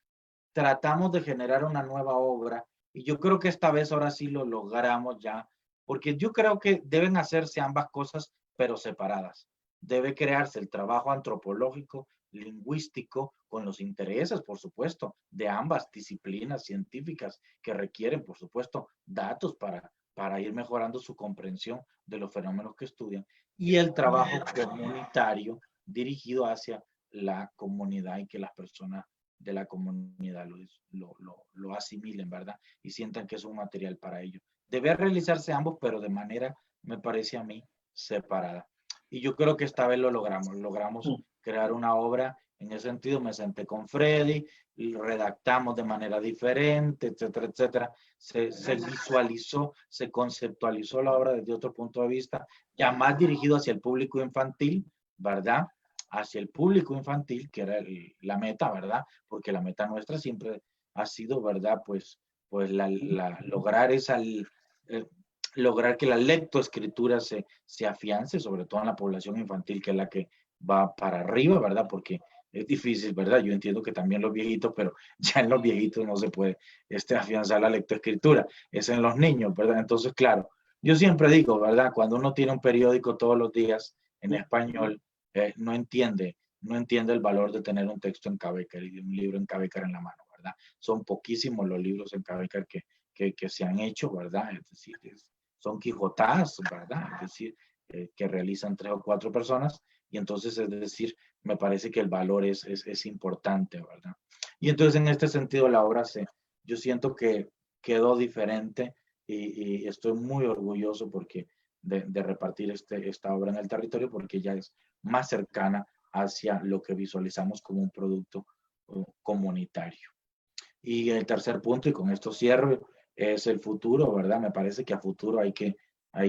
Speaker 5: tratamos de generar una nueva obra y yo creo que esta vez ahora sí lo logramos ya, porque yo creo que deben hacerse ambas cosas, pero separadas. Debe crearse el trabajo antropológico, lingüístico, con los intereses, por supuesto, de ambas disciplinas científicas que requieren, por supuesto, datos para ir mejorando su comprensión de los fenómenos que estudian, y el trabajo comunitario dirigido hacia la comunidad y que las personas de la comunidad lo asimilen, ¿verdad? Y sientan que es un material para ellos. Debe realizarse ambos, pero de manera, me parece a mí, separada. Y yo creo que esta vez lo logramos. Logramos crear una obra. En ese sentido, me senté con Freddy, y redactamos de manera diferente, etcétera, etcétera. Se visualizó, se conceptualizó la obra desde otro punto de vista, ya más dirigido hacia el público infantil, ¿verdad? Hacia el público infantil, que era la meta, ¿verdad? Porque la meta nuestra siempre ha sido, ¿verdad? Pues lograr lograr que la lectoescritura se afiance, sobre todo en la población infantil, que es la que va para arriba, ¿verdad? Porque es difícil, ¿verdad? Yo entiendo que también los viejitos, pero ya en los viejitos no se puede afianzar la lectoescritura, es en los niños, ¿verdad? Entonces, claro, yo siempre digo, ¿verdad? Cuando uno tiene un periódico todos los días en español, no entiende el valor de tener un texto en Cavécar y un libro en Cavécar en la mano, ¿verdad? Son poquísimos los libros en Cavécar que se han hecho, ¿verdad? Es decir, son quijotadas, ¿verdad? Es decir, que realizan 3 o 4 personas, y entonces, es decir, me parece que el valor es importante, ¿verdad? Y entonces, en este sentido, la obra yo siento que quedó diferente y estoy muy orgulloso porque de repartir esta obra en el territorio, porque ya es más cercana hacia lo que visualizamos como un producto comunitario. Y el tercer punto, y con esto cierro, es el futuro, ¿verdad? Me parece que a futuro hay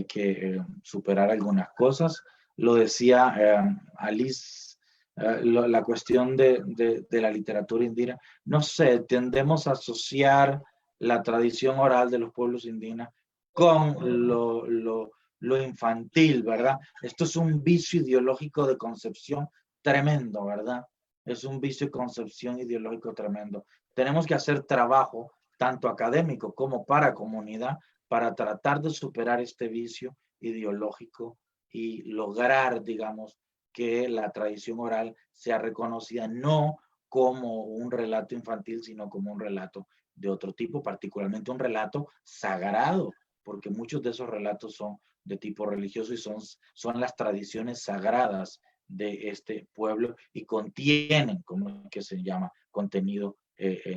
Speaker 5: que superar algunas cosas. Lo decía Alice, la cuestión de la literatura indígena. No sé, tendemos a asociar la tradición oral de los pueblos indígenas con lo infantil, ¿verdad? Esto es un vicio ideológico de concepción tremendo, ¿verdad? Es un vicio de concepción ideológico tremendo. Tenemos que hacer trabajo, tanto académico como para comunidad, para tratar de superar este vicio ideológico y lograr, digamos, que la tradición oral sea reconocida no como un relato infantil, sino como un relato de otro tipo, particularmente un relato sagrado, porque muchos de esos relatos son de tipo religioso y son las tradiciones sagradas de este pueblo y contienen, como que se llama, contenido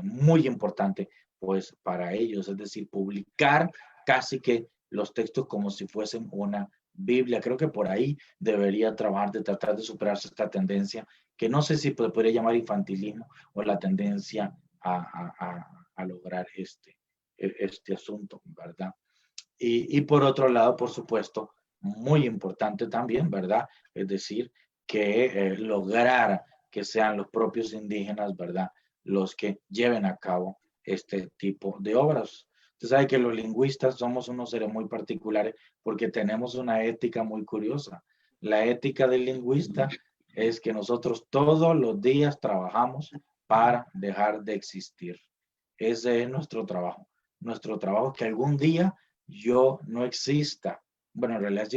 Speaker 5: muy importante pues para ellos, es decir, publicar casi que los textos como si fuesen una Biblia. Creo que por ahí debería trabajar de tratar de superarse esta tendencia, que no sé si podría llamar infantilismo o la tendencia a lograr este asunto, ¿verdad? Y por otro lado, por supuesto, muy importante también, ¿verdad? Es decir, que lograr que sean los propios indígenas, ¿verdad? Los que lleven a cabo este tipo de obras. Usted sabe que los lingüistas somos unos seres muy particulares porque tenemos una ética muy curiosa. La ética del lingüista es que nosotros todos los días trabajamos para dejar de existir. Ese es nuestro trabajo. Nuestro trabajo es que algún día yo no exista. Bueno, en realidad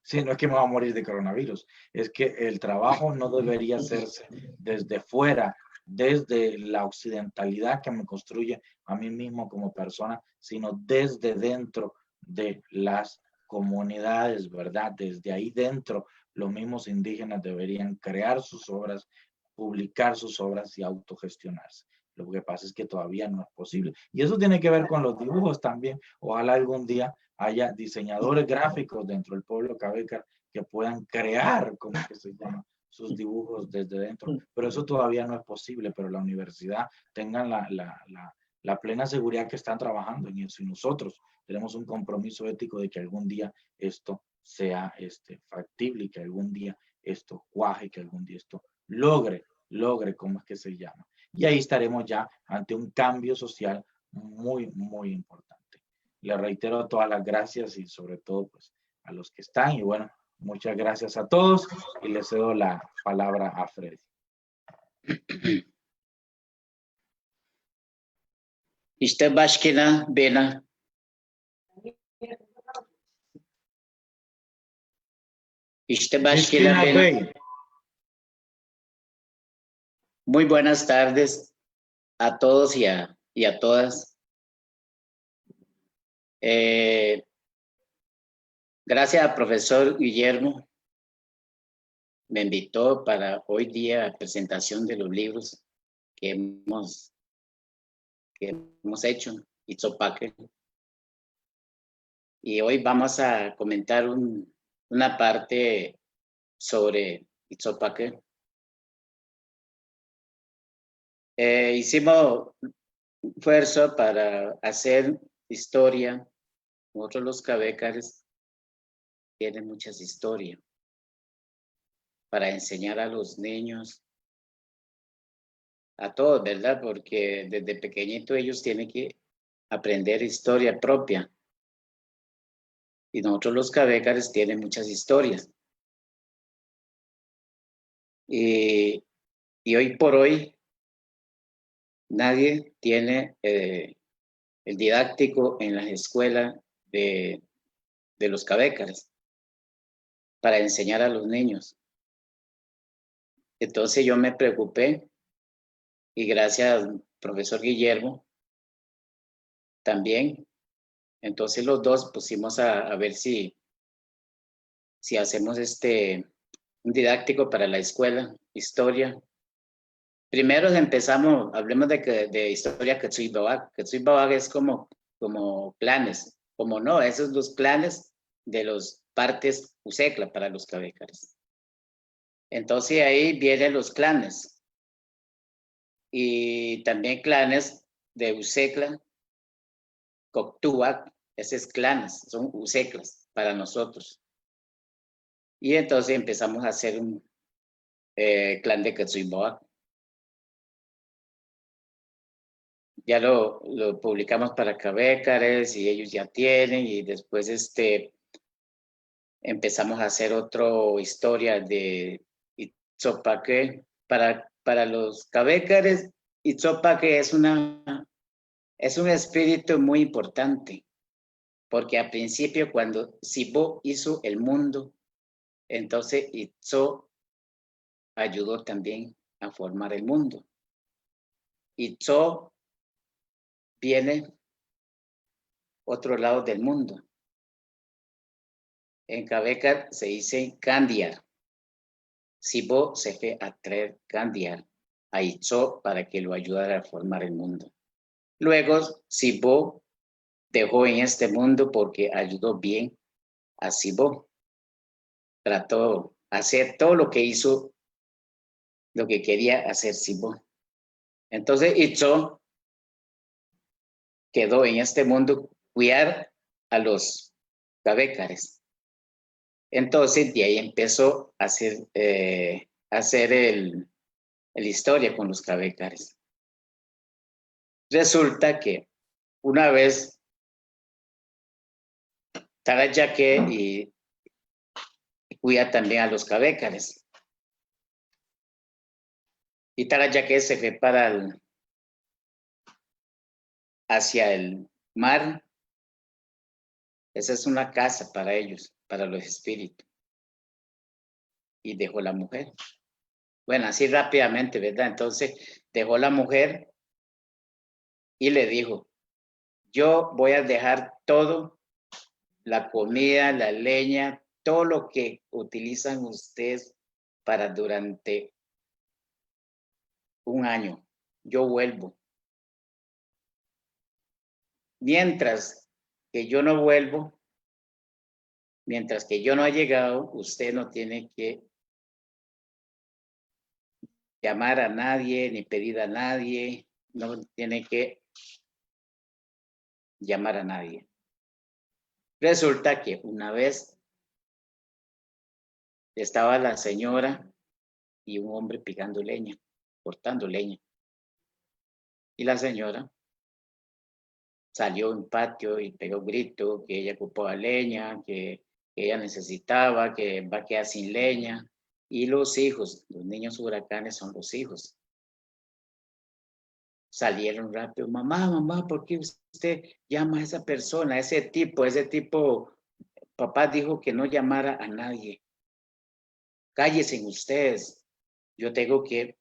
Speaker 5: sí, no es que me va a morir de coronavirus, es que el trabajo no debería hacerse desde fuera, desde la occidentalidad que me construye a mí mismo como persona, sino desde dentro de las comunidades, ¿verdad? Desde ahí dentro, los mismos indígenas deberían crear sus obras, publicar sus obras y autogestionarse. Lo que pasa es que todavía no es posible. Y eso tiene que ver con los dibujos también. Ojalá algún día haya diseñadores gráficos dentro del pueblo Cavécar que puedan crear, como que se llama, sus dibujos desde dentro. Pero eso todavía no es posible, pero la universidad tengan la plena seguridad que están trabajando en eso. Y nosotros tenemos un compromiso ético de que algún día esto sea factible y que algún día esto cuaje, que algún día esto logre, ¿cómo es que se llama? Y ahí estaremos ya ante un cambio social muy, muy importante. Le reitero todas las gracias y sobre todo pues a los que están y bueno, muchas gracias a todos y les cedo la palabra a Freddy.
Speaker 6: İşte başkina bena. İşte başkina bena.
Speaker 5: Bey,
Speaker 6: Muy buenas tardes a todos y a todas. Gracias al profesor Guillermo. Me invitó para hoy día a presentación de los libros que hemos hecho, Itzopaque. Y hoy vamos a comentar una parte sobre Itzopaque. Hicimos esfuerzo para hacer historia. Nosotros los cabécares tienen muchas historias para enseñar a los niños, a todos, ¿verdad? Porque desde pequeñito ellos tienen que aprender historia propia. Y nosotros los cabécares tienen muchas historias. Y hoy por hoy nadie tiene el didáctico en las escuelas de los cabécares para enseñar a los niños. Entonces yo me preocupé y gracias al profesor Guillermo también. Entonces los dos pusimos a ver si hacemos un didáctico para la escuela, historia. Primero empezamos, hablemos de historia Quetzui Babag. Quetzui Babag es como planes, como no, esos son los planes de los partes Usecla para los cabécares. Entonces ahí vienen los clanes y también clanes de Usecla, Coctuac, esos clanes son Useclas para nosotros. Y entonces empezamos a hacer un clan de Quetzui Babag. Ya lo publicamos para cabécares y ellos ya tienen y después empezamos a hacer otra historia de Itzopaque para los cabécares. Itzopaque es un espíritu muy importante porque al principio cuando Sibó hizo el mundo, entonces Itzo ayudó también a formar el mundo. Itzo viene otro lado del mundo. En Cabécar se dice Candiar. Sibó se fue a traer Candiar a Itzo para que lo ayudara a formar el mundo. Luego Sibó dejó en este mundo porque ayudó bien a Sibó. Trató de hacer todo lo que hizo, lo que quería hacer Sibó. Entonces Itzo quedó en este mundo cuidar a los cabécares. Entonces de ahí empezó a hacer el historia con los cabécares. Resulta que una vez Tarayaque y cuida también a los cabécares. Y Tarayaque se fue hacia el mar. Esa es una casa para ellos, para los espíritus. Y dejó la mujer. Bueno, así rápidamente, ¿verdad? Entonces dejó la mujer y le dijo, yo voy a dejar todo, la comida, la leña, todo lo que utilizan ustedes para durante un año. Yo vuelvo. Mientras que yo no vuelvo, mientras que yo no he llegado, usted no tiene que llamar a nadie, ni pedir a nadie, no tiene que llamar a nadie. Resulta que una vez estaba la señora y un hombre picando leña, cortando leña. Y la señora salió en patio y pegó grito que ella ocupaba leña, que ella necesitaba, que va a quedar sin leña. Y los hijos, los niños huracanes son los hijos. Salieron rápido, mamá, mamá, ¿por qué usted llama a esa persona, ese tipo? Papá dijo que no llamara a nadie. Cállense ustedes. Yo tengo que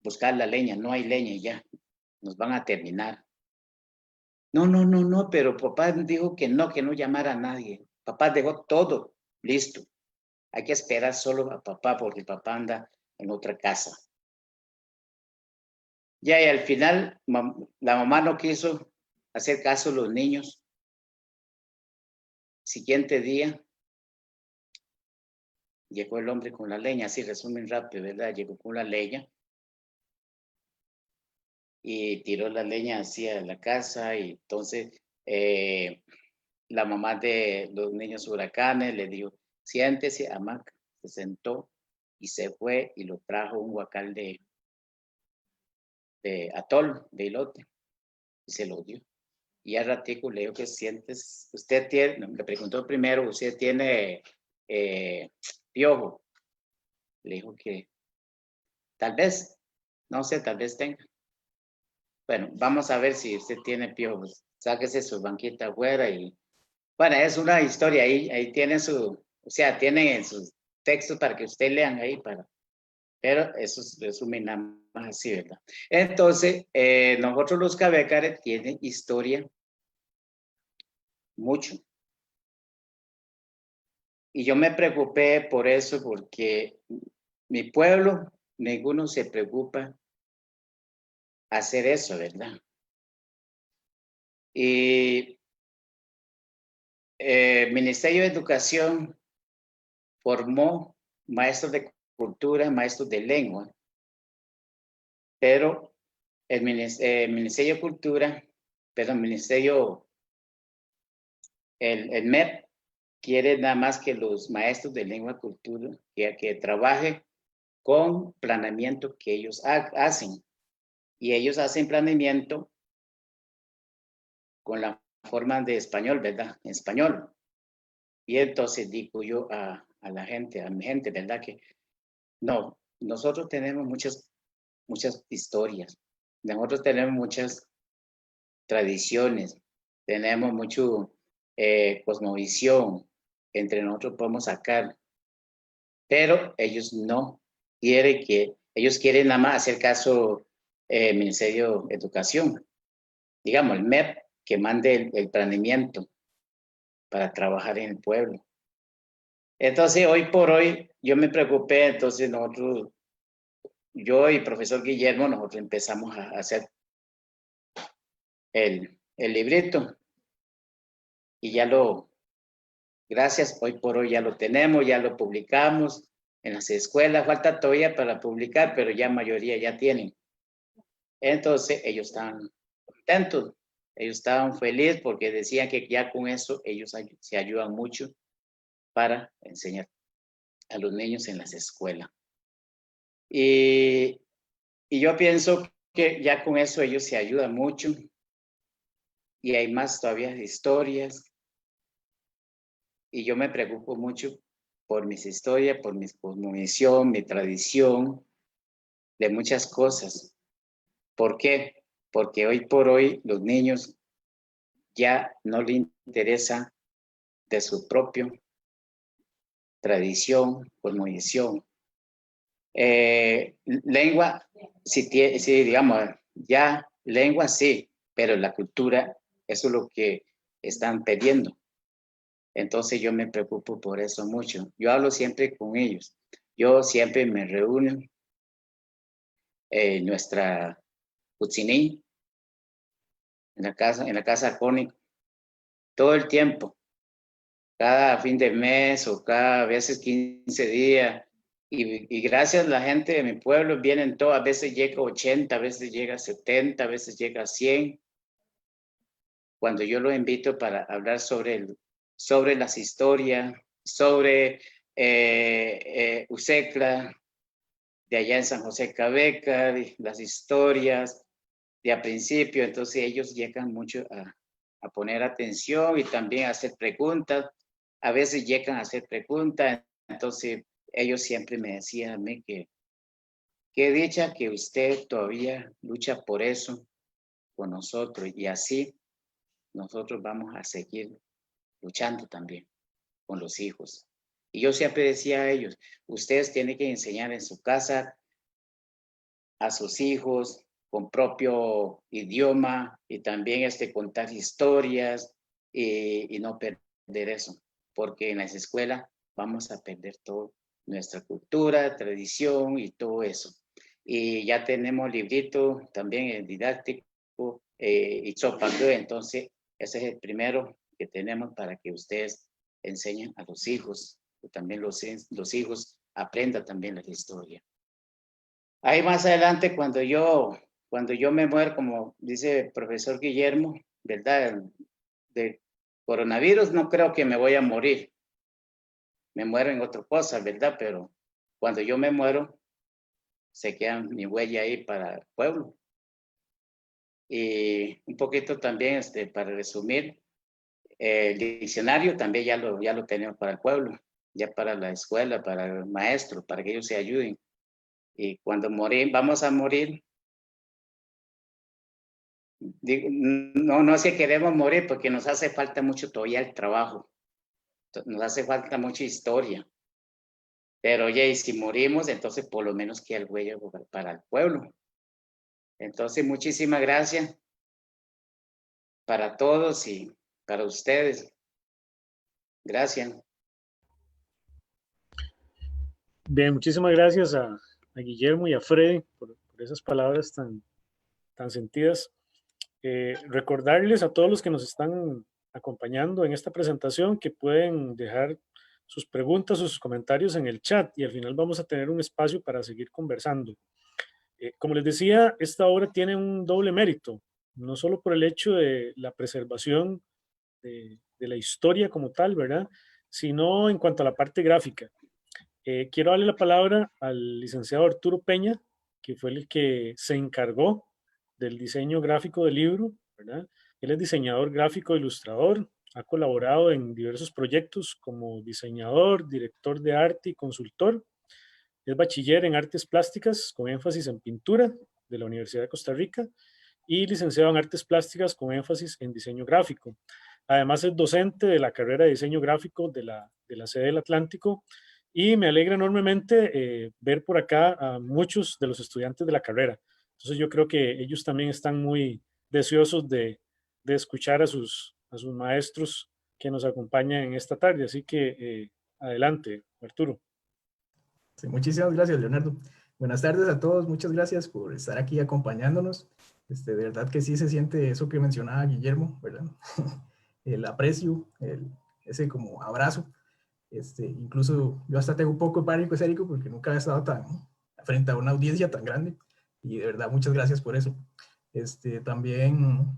Speaker 6: buscar la leña, no hay leña ya. Nos van a terminar. No, pero papá dijo que no llamara a nadie. Papá dejó todo listo. Hay que esperar solo a papá porque papá anda en otra casa. Ya, y al final la mamá no quiso hacer caso a los niños. Siguiente día, llegó el hombre con la leña, así resumen rápido, ¿verdad? Llegó con la leña y tiró la leña hacia la casa y entonces la mamá de los niños huracanes le dijo, siéntese, hamaca. Se sentó y se fue y lo trajo un guacal de atol, de elote, y se lo dio. Y al ratico le dijo que sientes, usted tiene, me preguntó primero, usted tiene piojo. Le dijo que tal vez, no sé, tal vez tenga. Bueno, vamos a ver si usted tiene piojos. Sáquese su banquita afuera y, bueno, es una historia ahí tiene tienen sus textos para que usted lean ahí pero eso es resumen nada más así, ¿verdad? Entonces, nosotros los Cabécares tienen historia mucho. Y yo me preocupé por eso, porque mi pueblo, ninguno se preocupa hacer eso, ¿verdad? Y el Ministerio de Educación formó maestros de cultura, maestros de lengua, pero el Ministerio de Cultura, perdón, el MEP quiere nada más que los maestros de lengua y cultura que trabajen con planeamiento que ellos hacen. Y ellos hacen planeamiento con la forma de español, ¿verdad? En español. Y entonces digo yo a la gente, a mi gente, ¿verdad? Que no, nosotros tenemos muchas historias, nosotros tenemos muchas tradiciones, tenemos mucho cosmovisión, entre nosotros podemos sacar, pero ellos no ellos quieren nada más hacer caso Ministerio de Educación, digamos, el MEP, que mande el planeamiento para trabajar en el pueblo. Entonces, hoy por hoy, yo me preocupé, entonces yo y profesor Guillermo, nosotros empezamos a hacer el librito y gracias, hoy por hoy ya lo tenemos, ya lo publicamos en las escuelas, falta todavía para publicar, pero ya mayoría ya tienen. Entonces, ellos estaban contentos, ellos estaban felices porque decían que ya con eso ellos se ayudan mucho para enseñar a los niños en las escuelas. Y yo pienso que ya con eso ellos se ayudan mucho y hay más todavía historias. Y yo me preocupo mucho por mis historias, por mi cosmovisión, mi tradición, de muchas cosas. ¿Por qué? Porque hoy por hoy los niños ya no les interesa de su propia tradición, cosmovisión. Lengua, sí, digamos, ya lengua sí, pero la cultura, eso es lo que están pidiendo. Entonces yo me preocupo por eso mucho. Yo hablo siempre con ellos. Yo siempre me reúno en nuestra Utsiní, en la casa Cónico, todo el tiempo, cada fin de mes o cada veces 15 días. Y gracias a la gente de mi pueblo vienen todos, a veces llega 80, a veces llega 70, a veces llega 100. Cuando yo los invito para hablar sobre las historias, sobre USECLA, de allá en San José Cabeca, las historias de a principio, entonces ellos llegan mucho a poner atención y también a hacer preguntas, a veces llegan a hacer preguntas, entonces ellos siempre me decían a mí que qué dicha que usted todavía lucha por eso con nosotros y así nosotros vamos a seguir luchando también con los hijos. Y yo siempre decía a ellos, ustedes tienen que enseñar en su casa a sus hijos con propio idioma y también contar historias y no perder eso, porque en las escuelas vamos a perder todo, nuestra cultura, tradición y todo eso. Y ya tenemos librito también didáctico y Tzopaqué, entonces ese es el primero que tenemos para que ustedes enseñen a los hijos, que también los hijos aprendan también la historia. Ahí más adelante, cuando yo me muero, como dice el profesor Guillermo, ¿verdad? De coronavirus no creo que me voy a morir. Me muero en otra cosa, ¿verdad? Pero cuando yo me muero, se queda mi huella ahí para el pueblo. Y un poquito también, para resumir, el diccionario también ya lo tenemos para el pueblo, ya para la escuela, para el maestro, para que ellos se ayuden. Y cuando vamos a morir, no es que queremos morir porque nos hace falta mucho todavía el trabajo, nos hace falta mucha historia. Pero oye, y si morimos, entonces por lo menos queda el huella para el pueblo. Entonces, muchísimas gracias para todos y para ustedes. Gracias.
Speaker 1: Bien, muchísimas gracias a Guillermo y a Freddy por esas palabras tan sentidas. Recordarles a todos los que nos están acompañando en esta presentación que pueden dejar sus preguntas o sus comentarios en el chat y al final vamos a tener un espacio para seguir conversando. Como les decía, esta obra tiene un doble mérito, no solo por el hecho de la preservación de la historia como tal, ¿verdad? Sino en cuanto a la parte gráfica. Quiero darle la palabra al licenciado Arturo Peña, que fue el que se encargó del diseño gráfico del libro, ¿verdad? Él es diseñador gráfico e ilustrador, ha colaborado en diversos proyectos como diseñador, director de arte y consultor. Es bachiller en artes plásticas con énfasis en pintura de la Universidad de Costa Rica y licenciado en artes plásticas con énfasis en diseño gráfico. Además es docente de la carrera de diseño gráfico de la sede del Atlántico y me alegra enormemente ver por acá a muchos de los estudiantes de la carrera. Entonces yo creo que ellos también están muy deseosos de escuchar a sus maestros que nos acompañan en esta tarde. Así que adelante, Arturo.
Speaker 7: Sí, muchísimas gracias, Leonardo. Buenas tardes a todos, muchas gracias por estar aquí acompañándonos. De verdad que sí se siente eso que mencionaba Guillermo, ¿verdad? El aprecio, ese como abrazo. Incluso yo hasta tengo un poco de pánico escénico porque nunca he estado frente a una audiencia tan grande y de verdad muchas gracias por eso. También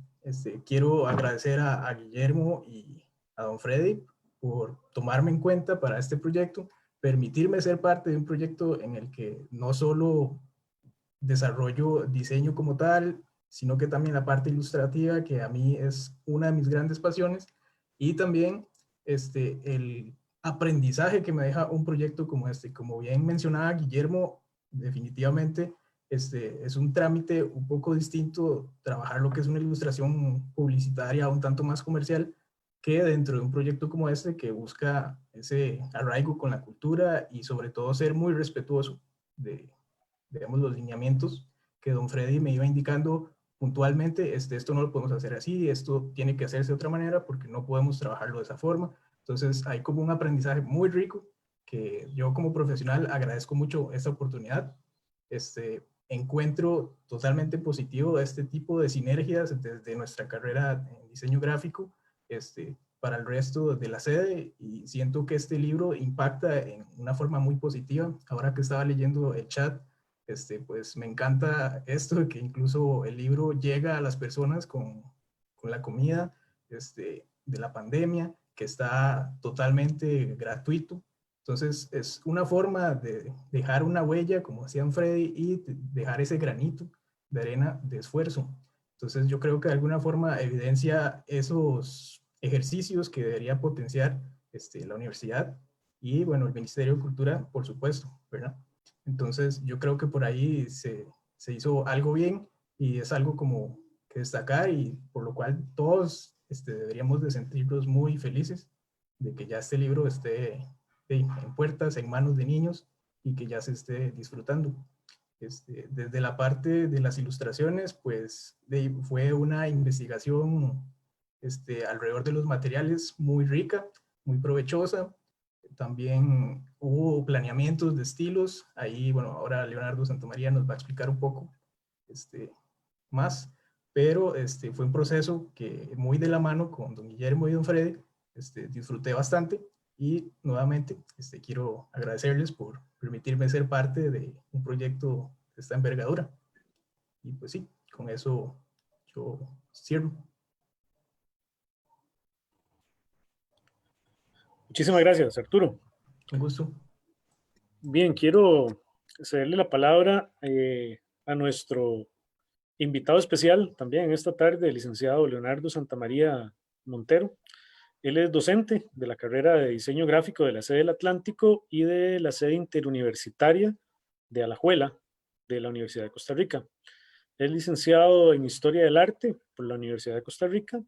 Speaker 7: quiero agradecer a Guillermo y a don Freddy por tomarme en cuenta para este proyecto, permitirme ser parte de un proyecto en el que no solo desarrollo diseño como tal, sino que también la parte ilustrativa, que a mí es una de mis grandes pasiones, y también el aprendizaje que me deja un proyecto como este. Como bien mencionaba Guillermo, definitivamente es un trámite un poco distinto trabajar lo que es una ilustración publicitaria un tanto más comercial que dentro de un proyecto como este que busca ese arraigo con la cultura y sobre todo ser muy respetuoso de, digamos, los lineamientos que don Freddy me iba indicando puntualmente. Esto no lo podemos hacer así, esto tiene que hacerse de otra manera porque no podemos trabajarlo de esa forma. Entonces hay como un aprendizaje muy rico que yo como profesional agradezco mucho esta oportunidad. Encuentro totalmente positivo este tipo de sinergias desde nuestra carrera en diseño gráfico para el resto de la sede, y siento que este libro impacta en una forma muy positiva. Ahora que estaba leyendo el chat, pues me encanta esto de que incluso el libro llega a las personas con la comida de la pandemia, que está totalmente gratuito. Entonces, es una forma de dejar una huella, como hacían Freddy, y dejar ese granito de arena de esfuerzo. Entonces, yo creo que de alguna forma evidencia esos ejercicios que debería potenciar la universidad y, bueno, el Ministerio de Cultura, por supuesto, ¿verdad? Entonces, yo creo que por ahí se hizo algo bien y es algo como que destacar y por lo cual todos deberíamos de sentirnos muy felices de que ya este libro esté en puertas, en manos de niños y que ya se esté disfrutando. Desde la parte de las ilustraciones, pues fue una investigación alrededor de los materiales muy rica, muy provechosa. También hubo planeamientos de estilos. Ahí, bueno, ahora Leonardo Santamaría nos va a explicar un poco más, pero fue un proceso que muy de la mano con don Guillermo y don Freddy, disfruté bastante y nuevamente quiero agradecerles por permitirme ser parte de un proyecto de esta envergadura. Y pues sí, con eso yo cierro.
Speaker 1: Muchísimas gracias, Arturo.
Speaker 7: Un gusto.
Speaker 1: Bien, quiero cederle la palabra a nuestro invitado especial también en esta tarde, el licenciado Leonardo Santamaría Montero. Él es docente de la carrera de diseño gráfico de la sede del Atlántico y de la sede interuniversitaria de Alajuela de la Universidad de Costa Rica. Es licenciado en Historia del Arte por la Universidad de Costa Rica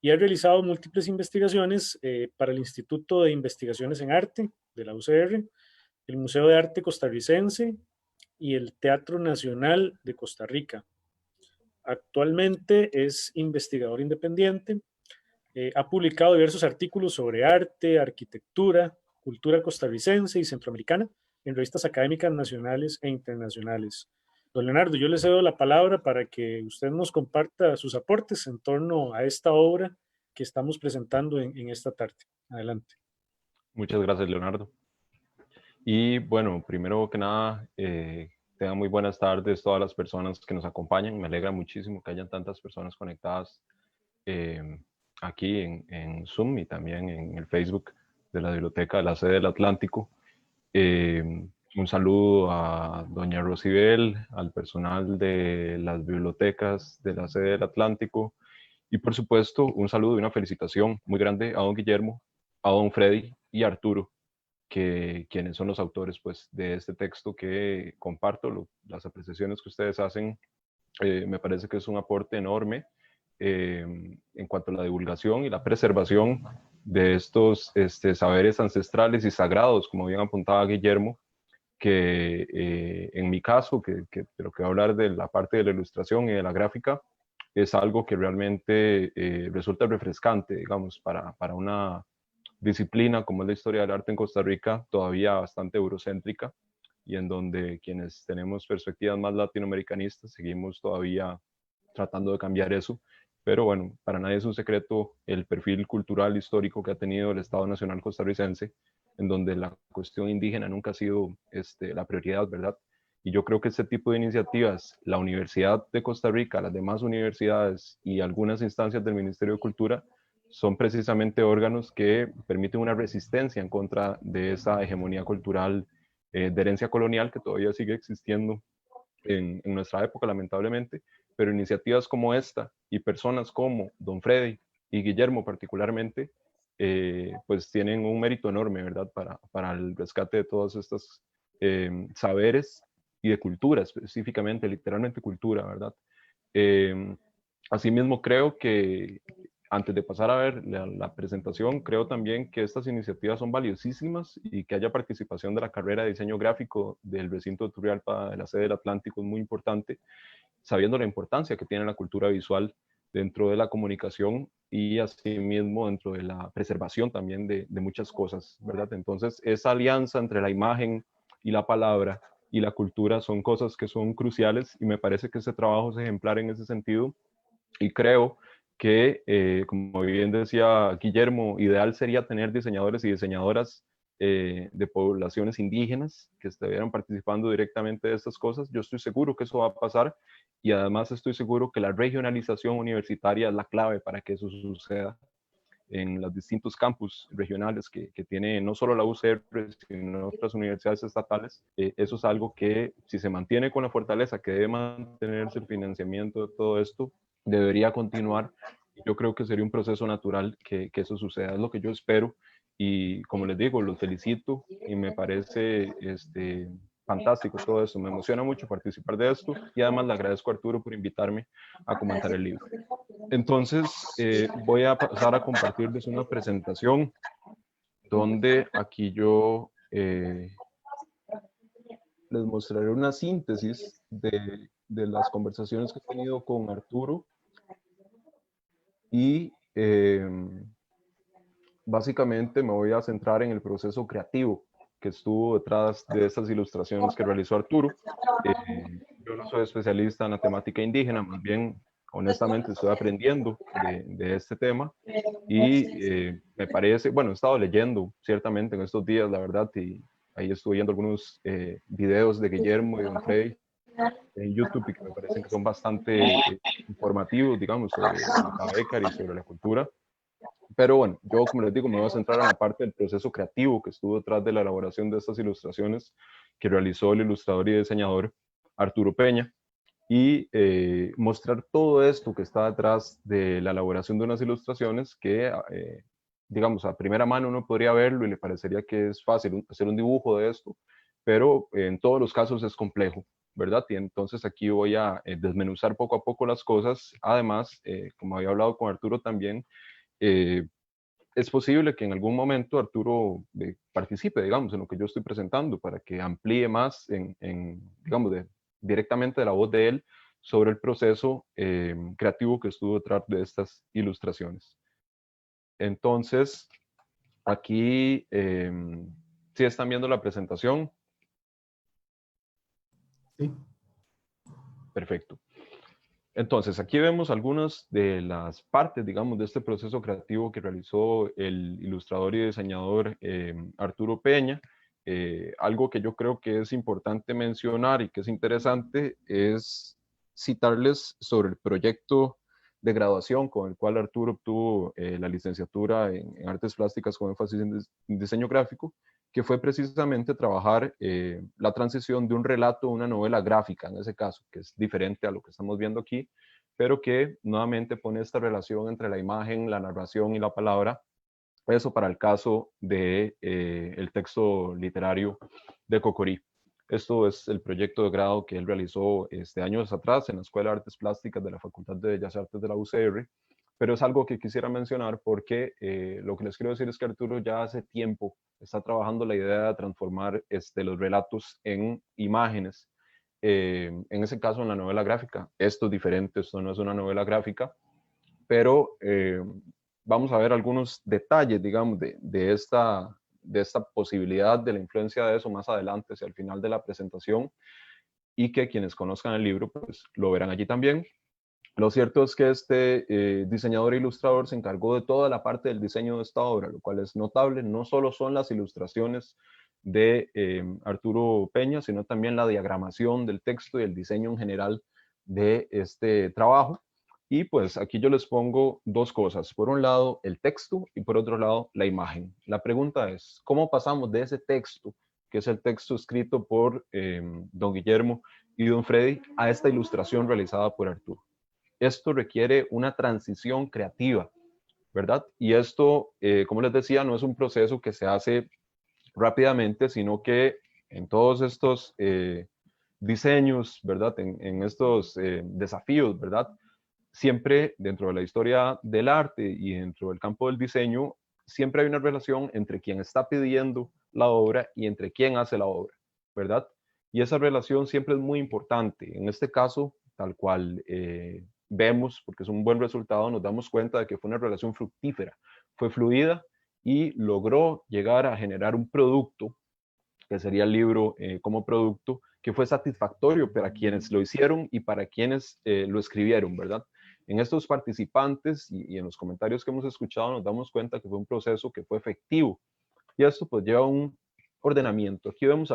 Speaker 1: y ha realizado múltiples investigaciones para el Instituto de Investigaciones en Arte de la UCR, el Museo de Arte Costarricense y el Teatro Nacional de Costa Rica. Actualmente es investigador independiente. Ha publicado diversos artículos sobre arte, arquitectura, cultura costarricense y centroamericana en revistas académicas nacionales e internacionales. Don Leonardo, yo le cedo la palabra para que usted nos comparta sus aportes en torno a esta obra que estamos presentando en esta tarde. Adelante.
Speaker 8: Muchas gracias, Leonardo. Y bueno, primero que nada, tengan muy buenas tardes todas las personas que nos acompañan. Me alegra muchísimo que hayan tantas personas conectadas aquí en Zoom y también en el Facebook de la Biblioteca de la Sede del Atlántico. Un saludo a doña Rosibel, al personal de las bibliotecas de la Sede del Atlántico y por supuesto un saludo y una felicitación muy grande a don Guillermo, a don Freddy y a Arturo, quienes son los autores pues, de este texto que comparto. Las apreciaciones que ustedes hacen me parece que es un aporte enorme en cuanto a la divulgación y la preservación de estos saberes ancestrales y sagrados, como bien apuntaba Guillermo, que en mi caso, de lo que voy a hablar de la parte de la ilustración y de la gráfica, es algo que realmente resulta refrescante, digamos, para una disciplina como es la historia del arte en Costa Rica, todavía bastante eurocéntrica, y en donde quienes tenemos perspectivas más latinoamericanistas seguimos todavía tratando de cambiar eso. Pero bueno, para nadie es un secreto el perfil cultural histórico que ha tenido el Estado Nacional Costarricense, en donde la cuestión indígena nunca ha sido la prioridad, ¿verdad? Y yo creo que este tipo de iniciativas, la Universidad de Costa Rica, las demás universidades y algunas instancias del Ministerio de Cultura, son precisamente órganos que permiten una resistencia en contra de esa hegemonía cultural de herencia colonial que todavía sigue existiendo en nuestra época, lamentablemente, pero iniciativas como esta y personas como don Freddy y Guillermo particularmente, pues tienen un mérito enorme, ¿verdad?, para el rescate de todos estos saberes y de cultura, específicamente, literalmente cultura, ¿verdad? Asimismo, creo que antes de pasar a ver la presentación, creo también que estas iniciativas son valiosísimas y que haya participación de la carrera de diseño gráfico del recinto de Turrialba de la Sede del Atlántico es muy importante, sabiendo la importancia que tiene la cultura visual dentro de la comunicación y asimismo dentro de la preservación también de muchas cosas, ¿verdad? Entonces, esa alianza entre la imagen y la palabra y la cultura son cosas que son cruciales y me parece que ese trabajo es ejemplar en ese sentido y creo que, como bien decía Guillermo, ideal sería tener diseñadores y diseñadoras de poblaciones indígenas que estuvieran participando directamente de estas cosas. Yo estoy seguro que eso va a pasar y además estoy seguro que la regionalización universitaria es la clave para que eso suceda. en los distintos campus regionales que tiene no solo la UCR, sino otras universidades estatales. Eso es algo que, si se mantiene con la fortaleza que debe mantenerse el financiamiento de todo esto, debería continuar. Yo creo que sería un proceso natural que eso suceda, es lo que yo espero. Y como les digo, los felicito y me parece fantástico todo esto. Me emociona mucho participar de esto y además le agradezco a Arturo por invitarme a comentar el libro. Entonces, voy a pasar a compartirles una presentación donde aquí yo les mostraré una síntesis de las conversaciones que he tenido con Arturo y básicamente me voy a centrar en el proceso creativo que estuvo detrás de estas ilustraciones que realizó Arturo. Yo no soy especialista en la temática indígena, más bien, honestamente, estoy aprendiendo de este tema y me parece, bueno, he estado leyendo ciertamente en estos días, la verdad, y ahí estuve viendo algunos videos de Guillermo y Don Freddy en YouTube y que me parecen que son bastante informativos, digamos, sobre Macabecar y sobre la cultura. Pero bueno, yo como les digo, me voy a centrar en la parte del proceso creativo que estuvo detrás de la elaboración de estas ilustraciones que realizó el ilustrador y diseñador Arturo Peña y mostrar todo esto que está detrás de la elaboración de unas ilustraciones que, digamos, a primera mano uno podría verlo y le parecería que es fácil hacer un dibujo de esto, pero en todos los casos es complejo, ¿verdad? Y entonces aquí voy a desmenuzar poco a poco las cosas. Además, como había hablado con Arturo también, es posible que en algún momento Arturo participe, digamos, en lo que yo estoy presentando para que amplíe más digamos, directamente de la voz de él sobre el proceso creativo que estuvo detrás de estas ilustraciones. Entonces, aquí, ¿sí están viendo la presentación?
Speaker 7: Sí.
Speaker 8: Perfecto. Entonces, aquí vemos algunas de las partes, digamos, de este proceso creativo que realizó el ilustrador y diseñador Arturo Peña. Algo que yo creo que es importante mencionar y que es interesante es citarles sobre el proyecto de graduación con el cual Arturo obtuvo la licenciatura en Artes Plásticas con énfasis en diseño gráfico, que fue precisamente trabajar la transición de un relato a una novela gráfica, en ese caso, que es diferente a lo que estamos viendo aquí, pero que nuevamente pone esta relación entre la imagen, la narración y la palabra. Eso para el caso de el texto literario de Cocorí. Esto es el proyecto de grado que él realizó años atrás en la Escuela de Artes Plásticas de la Facultad de Bellas Artes de la UCR, pero es algo que quisiera mencionar porque lo que les quiero decir es que Arturo ya hace tiempo está trabajando la idea de transformar los relatos en imágenes, en ese caso en la novela gráfica. Esto es diferente, esto no es una novela gráfica, pero vamos a ver algunos detalles, digamos, de esta posibilidad de la influencia de eso más adelante, hacia el final de la presentación, y que quienes conozcan el libro, pues lo verán allí también. Lo cierto es que este diseñador e ilustrador se encargó de toda la parte del diseño de esta obra, lo cual es notable. No solo son las ilustraciones de Arturo Peña, sino también la diagramación del texto y el diseño en general de este trabajo. Y pues aquí yo les pongo dos cosas. Por un lado, el texto y por otro lado, la imagen. La pregunta es, ¿cómo pasamos de ese texto, que es el texto escrito por don Guillermo y don Freddy, a esta ilustración realizada por Arturo? Esto requiere una transición creativa, ¿verdad? Y esto, como les decía, no es un proceso que se hace rápidamente, sino que en todos estos diseños, ¿verdad? En estos desafíos, ¿verdad? Siempre dentro de la historia del arte y dentro del campo del diseño, siempre hay una relación entre quien está pidiendo la obra y entre quien hace la obra, ¿verdad? Y esa relación siempre es muy importante. En este caso, tal cual vemos, porque es un buen resultado, nos damos cuenta de que fue una relación fructífera, fue fluida y logró llegar a generar un producto, que sería el libro como producto, que fue satisfactorio para quienes lo hicieron y para quienes lo escribieron, ¿verdad? En estos participantes y en los comentarios que hemos escuchado nos damos cuenta que fue un proceso que fue efectivo y esto pues lleva un ordenamiento. Aquí vemos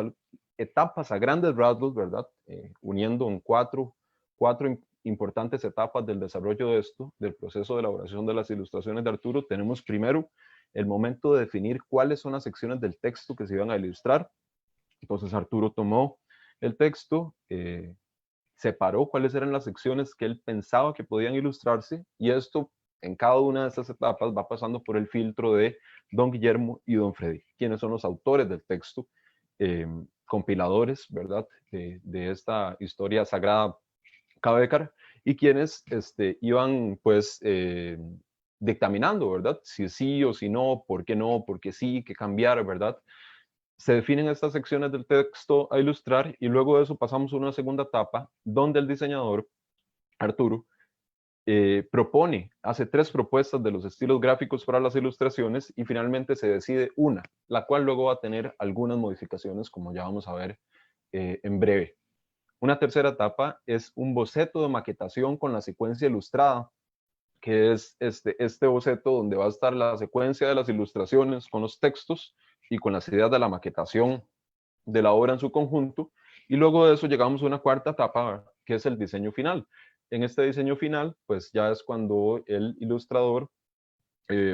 Speaker 8: etapas a grandes rasgos, ¿verdad? Uniendo en cuatro importantes etapas del desarrollo de esto, del proceso de elaboración de las ilustraciones de Arturo. Tenemos primero el momento de definir cuáles son las secciones del texto que se iban a ilustrar. Entonces Arturo tomó el texto, separó cuáles eran las secciones que él pensaba que podían ilustrarse, y esto en cada una de estas etapas va pasando por el filtro de don Guillermo y don Freddy, quienes son los autores del texto, compiladores, ¿verdad?, de esta historia sagrada Cabecar, y quienes iban pues dictaminando, ¿verdad?, si sí o si no, por qué sí, qué cambiar, ¿verdad? Se definen estas secciones del texto a ilustrar, y luego de eso pasamos a una segunda etapa donde el diseñador, Arturo, hace 3 propuestas de los estilos gráficos para las ilustraciones, y finalmente se decide una, la cual luego va a tener algunas modificaciones, como ya vamos a ver en breve. Una tercera etapa es un boceto de maquetación con la secuencia ilustrada, que es este boceto donde va a estar la secuencia de las ilustraciones con los textos y con las ideas de la maquetación de la obra en su conjunto, y luego de eso llegamos a una cuarta etapa, que es el diseño final. En este diseño final, pues ya es cuando el ilustrador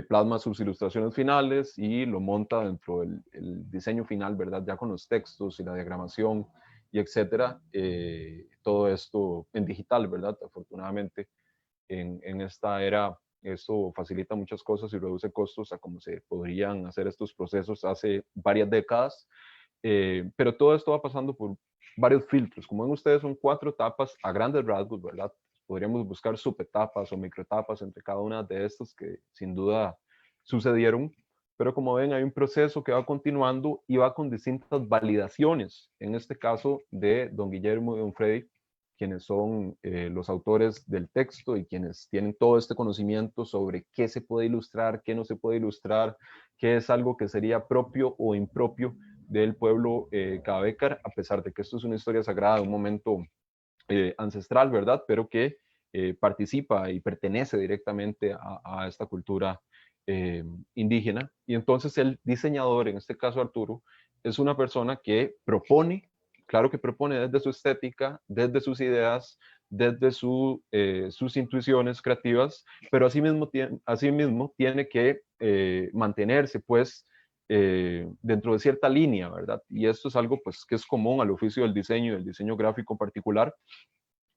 Speaker 8: plasma sus ilustraciones finales y lo monta dentro del diseño final, ¿verdad? Ya con los textos y la diagramación y etcétera. Todo esto en digital, ¿verdad? Afortunadamente, en esta era, esto facilita muchas cosas y reduce costos a como se podrían hacer estos procesos hace varias décadas. Pero todo esto va pasando por varios filtros. Como ven ustedes, son 4 etapas a grandes rasgos, ¿verdad? Podríamos buscar subetapas o microetapas entre cada una de estas que sin duda sucedieron, pero como ven hay un proceso que va continuando y va con distintas validaciones, en este caso de don Guillermo y don Freddy, quienes son los autores del texto y quienes tienen todo este conocimiento sobre qué se puede ilustrar, qué no se puede ilustrar, qué es algo que sería propio o impropio del pueblo Cabecar, a pesar de que esto es una historia sagrada, un momento ancestral, ¿verdad? Pero que participa y pertenece directamente a esta cultura indígena. Y entonces el diseñador, en este caso Arturo, es una persona que propone, claro que propone desde su estética, desde sus ideas, desde sus intuiciones creativas, pero asimismo tiene que mantenerse, pues, dentro de cierta línea, ¿verdad? Y esto es algo, pues, que es común al oficio del diseño gráfico en particular,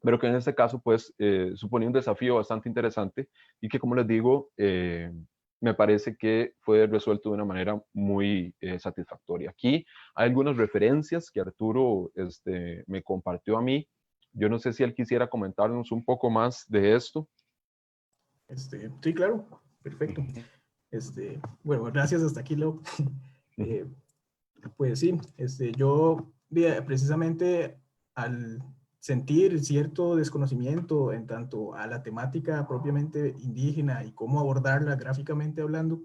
Speaker 8: pero que en este caso, pues, supone un desafío bastante interesante y que, como les digo, me parece que fue resuelto de una manera muy satisfactoria. Aquí hay algunas referencias que Arturo me compartió a mí. Yo no sé si él quisiera comentarnos un poco más de esto.
Speaker 7: Sí, claro, perfecto. Bueno, gracias, hasta aquí, Leo. Pues sí, yo precisamente al sentir cierto desconocimiento en tanto a la temática propiamente indígena y cómo abordarla gráficamente hablando,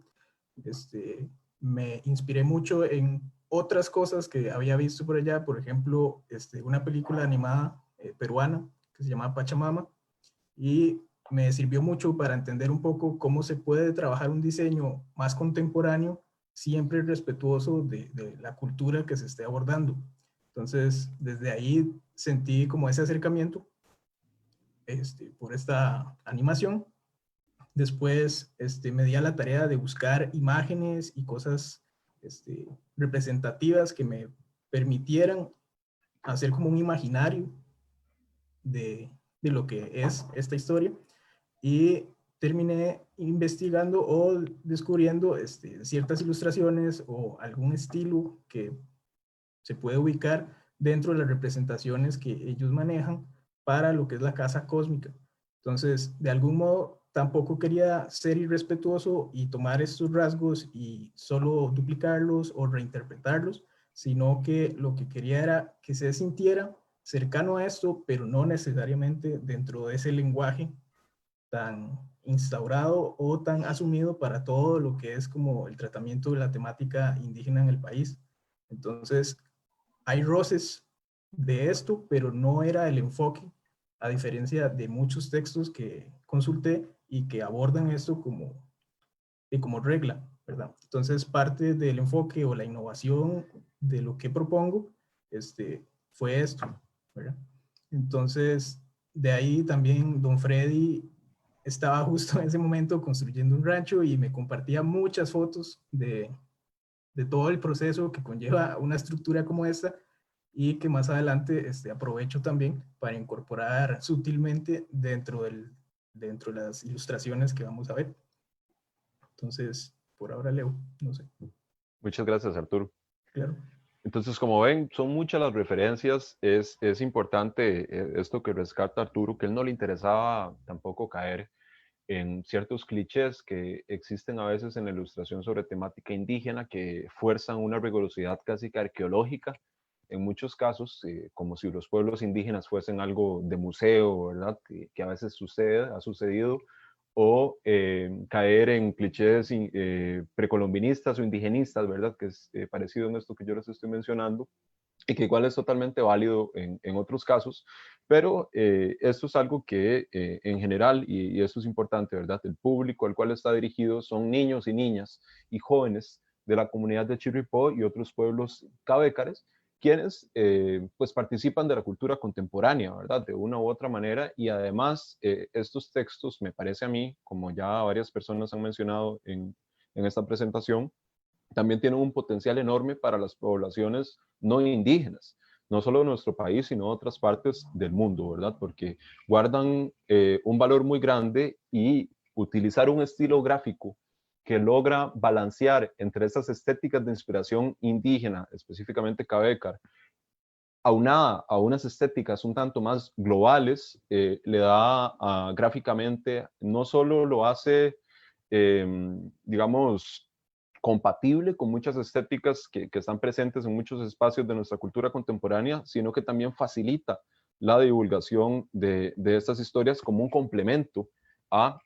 Speaker 7: me inspiré mucho en otras cosas que había visto por allá, por ejemplo, una película animada peruana que se llama Pachamama, y me sirvió mucho para entender un poco cómo se puede trabajar un diseño más contemporáneo, siempre respetuoso de la cultura que se esté abordando. Entonces, desde ahí sentí como ese acercamiento por esta animación. Después me di a la tarea de buscar imágenes y cosas representativas que me permitieran hacer como un imaginario de lo que es esta historia, y terminé investigando o descubriendo ciertas ilustraciones o algún estilo que se puede ubicar dentro de las representaciones que ellos manejan para lo que es la casa cósmica. Entonces, de algún modo, tampoco quería ser irrespetuoso y tomar estos rasgos y solo duplicarlos o reinterpretarlos, sino que lo que quería era que se sintiera cercano a esto, pero no necesariamente dentro de ese lenguaje tan instaurado o tan asumido para todo lo que es como el tratamiento de la temática indígena en el país. Entonces, hay roces de esto, pero no era el enfoque, a diferencia de muchos textos que consulté y que abordan esto como regla, ¿verdad? Entonces, parte del enfoque o la innovación de lo que propongo fue esto, ¿verdad? Entonces, de ahí también don Freddy estaba justo en ese momento construyendo un rancho y me compartía muchas fotos de todo el proceso que conlleva una estructura como esta y que más adelante aprovecho también para incorporar sutilmente dentro de las ilustraciones que vamos a ver. Entonces, por ahora leo, no sé.
Speaker 8: Muchas gracias, Arturo.
Speaker 7: Claro.
Speaker 8: Entonces, como ven, son muchas las referencias. Es importante esto que rescata Arturo, que él no le interesaba tampoco caer en ciertos clichés que existen a veces en la ilustración sobre temática indígena que fuerzan una rigurosidad casi que arqueológica, en muchos casos, como si los pueblos indígenas fuesen algo de museo, ¿verdad? Que a veces ha sucedido, o caer en clichés precolombinistas o indigenistas, ¿verdad? Que es parecido en esto que yo les estoy mencionando, y que igual es totalmente válido en otros casos, pero esto es algo que en general, y esto es importante, ¿verdad? El público al cual está dirigido son niños y niñas y jóvenes de la comunidad de Chirripó y otros pueblos cabécares, quienes pues participan de la cultura contemporánea, ¿verdad? De una u otra manera, y además estos textos, me parece a mí, como ya varias personas han mencionado en esta presentación, también tienen un potencial enorme para las poblaciones no indígenas, no solo de nuestro país, sino de otras partes del mundo, ¿verdad? Porque guardan un valor muy grande y utilizar un estilo gráfico que logra balancear entre estas estéticas de inspiración indígena, específicamente Cabécar, aunada a unas estéticas un tanto más globales, le da gráficamente, no solo lo hace, digamos, compatible con muchas estéticas que están presentes en muchos espacios de nuestra cultura contemporánea, sino que también facilita la divulgación de estas historias como un complemento a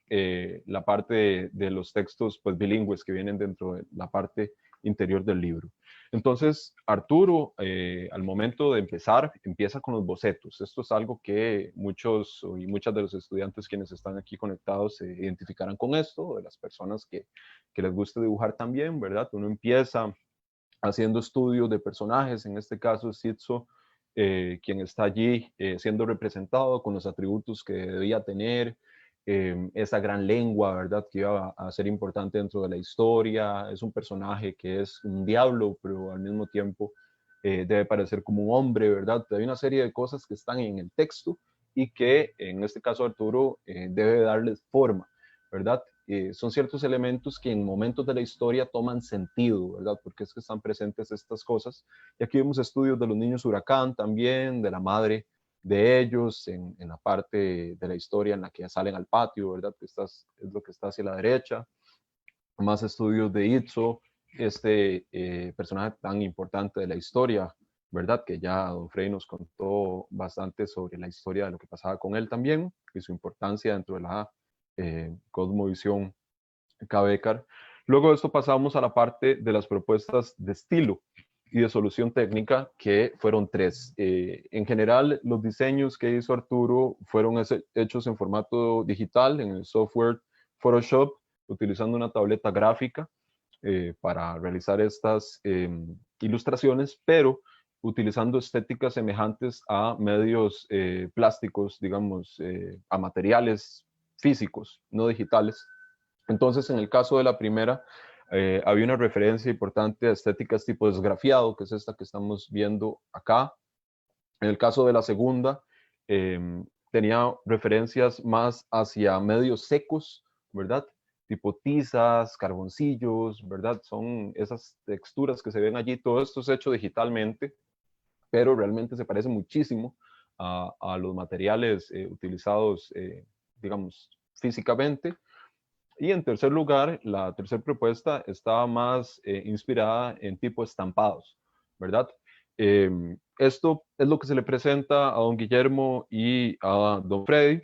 Speaker 8: la parte de los textos pues, bilingües que vienen dentro de la parte interior del libro. Entonces, Arturo, al momento de empezar, empieza con los bocetos. Esto es algo que muchos y muchas de los estudiantes quienes están aquí conectados se identificarán con esto, de las personas que les gusta dibujar también, ¿verdad? Uno empieza haciendo estudios de personajes, en este caso es Sitso, quien está allí siendo representado con los atributos que debía tener, esa gran lengua, ¿verdad? Que iba a ser importante dentro de la historia. Es un personaje que es un diablo, pero al mismo tiempo debe parecer como un hombre, ¿verdad? Hay una serie de cosas que están en el texto y que en este caso Arturo debe darles forma, ¿verdad? Son ciertos elementos que en momentos de la historia toman sentido, ¿verdad? Porque es que están presentes estas cosas. Y aquí vemos estudios de los niños huracán también, de la madre de ellos, en la parte de la historia en la que salen al patio, ¿verdad? Que es lo que está hacia la derecha. Más estudios de Itzo, este personaje tan importante de la historia, ¿verdad? Que ya don Frey nos contó bastante sobre la historia de lo que pasaba con él también y su importancia dentro de la cosmovisión Cabécar. Luego de esto pasamos a la parte de las propuestas de estilo y de solución técnica, que fueron tres. En general, los diseños que hizo Arturo fueron hechos en formato digital, en el software Photoshop, utilizando una tableta gráfica para realizar estas ilustraciones, pero utilizando estéticas semejantes a medios plásticos, digamos, a materiales físicos, no digitales. Entonces, en el caso de la primera, había una referencia importante a estéticas tipo desgrafiado, que es esta que estamos viendo acá. En el caso de la segunda, tenía referencias más hacia medios secos, ¿verdad? Tipo tizas, carboncillos, ¿verdad? Son esas texturas que se ven allí. Todo esto es hecho digitalmente, pero realmente se parece muchísimo a los materiales utilizados, digamos, físicamente. Y en tercer lugar, la tercera propuesta estaba más inspirada en tipo estampados, ¿verdad? Esto es lo que se le presenta a don Guillermo y a don Freddy,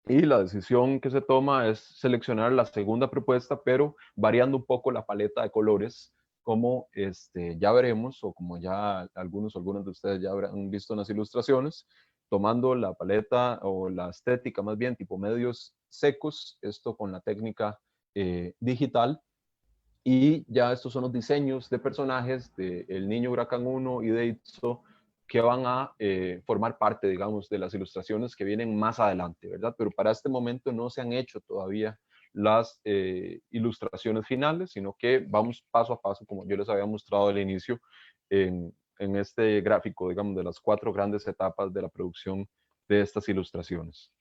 Speaker 8: y la decisión que se toma es seleccionar la segunda propuesta, pero variando un poco la paleta de colores, como ya veremos, o como ya algunos de ustedes ya habrán visto en las ilustraciones, tomando la paleta o la estética más bien tipo medios secos, esto con la técnica digital, y ya estos son los diseños de personajes de El Niño Huracán 1 y de Itzo, que van a formar parte, digamos, de las ilustraciones que vienen más adelante, ¿verdad? Pero para este momento no se han hecho todavía las ilustraciones finales, sino que vamos paso a paso, como yo les había mostrado al inicio, en este gráfico, digamos, de las 4 grandes etapas de la producción de estas ilustraciones.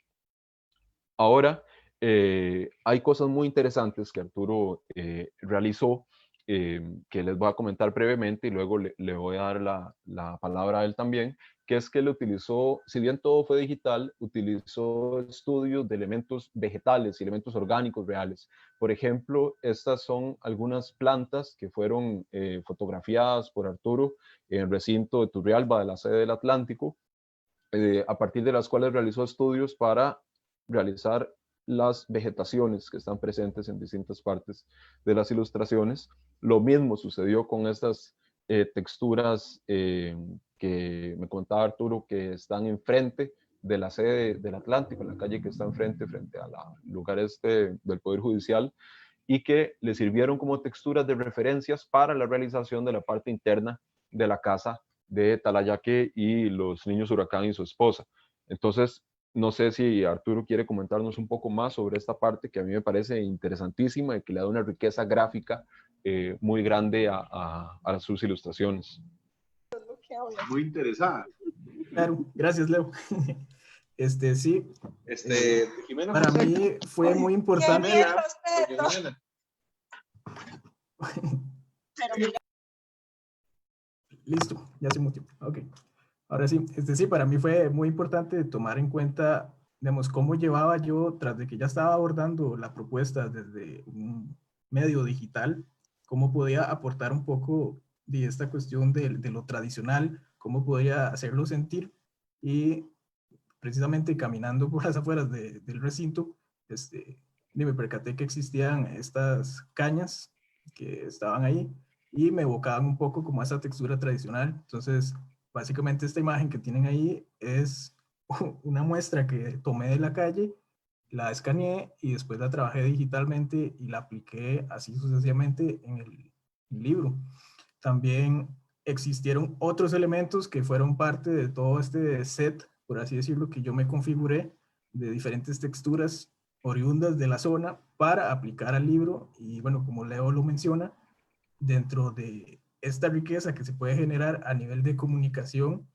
Speaker 8: Ahora, hay cosas muy interesantes que Arturo realizó, que les voy a comentar brevemente y luego le voy a dar la palabra a él también, que es que él utilizó, si bien todo fue digital, utilizó estudios de elementos vegetales y elementos orgánicos reales. Por ejemplo, estas son algunas plantas que fueron fotografiadas por Arturo en el recinto de Turrialba, de la sede del Atlántico, a partir de las cuales realizó estudios para realizar las vegetaciones que están presentes en distintas partes de las ilustraciones. Lo mismo sucedió con estas texturas que me contaba Arturo, que están enfrente de la sede del Atlántico, en la calle que está enfrente, frente al lugar del Poder Judicial, y que le sirvieron como texturas de referencias para la realización de la parte interna de la casa de Talayaque y los niños Huracán y su esposa. Entonces, no sé si Arturo quiere comentarnos un poco más sobre esta parte que a mí me parece interesantísima y que le da una riqueza gráfica muy grande a sus ilustraciones.
Speaker 9: Muy interesante.
Speaker 7: Claro, gracias, Leo. Sí,
Speaker 9: Jimena
Speaker 7: para
Speaker 9: José.
Speaker 7: mí fue muy importante. Listo, ya hace mucho tiempo. Ok. Ahora sí, sí, para mí fue muy importante tomar en cuenta, digamos, cómo llevaba yo, tras de que ya estaba abordando la propuesta desde un medio digital, cómo podía aportar un poco de esta cuestión de lo tradicional, cómo podía hacerlo sentir, y precisamente caminando por las afueras del recinto, me percaté que existían estas cañas que estaban ahí y me evocaban un poco como esa textura tradicional. Entonces, básicamente esta imagen que tienen ahí es una muestra que tomé de la calle, la escaneé y después la trabajé digitalmente y la apliqué así sucesivamente en el libro. También existieron otros elementos que fueron parte de todo este set, por así decirlo, que yo me configuré de diferentes texturas oriundas de la zona para aplicar al libro. Y bueno, como Leo lo menciona, dentro de esta riqueza que se puede generar a nivel de comunicación,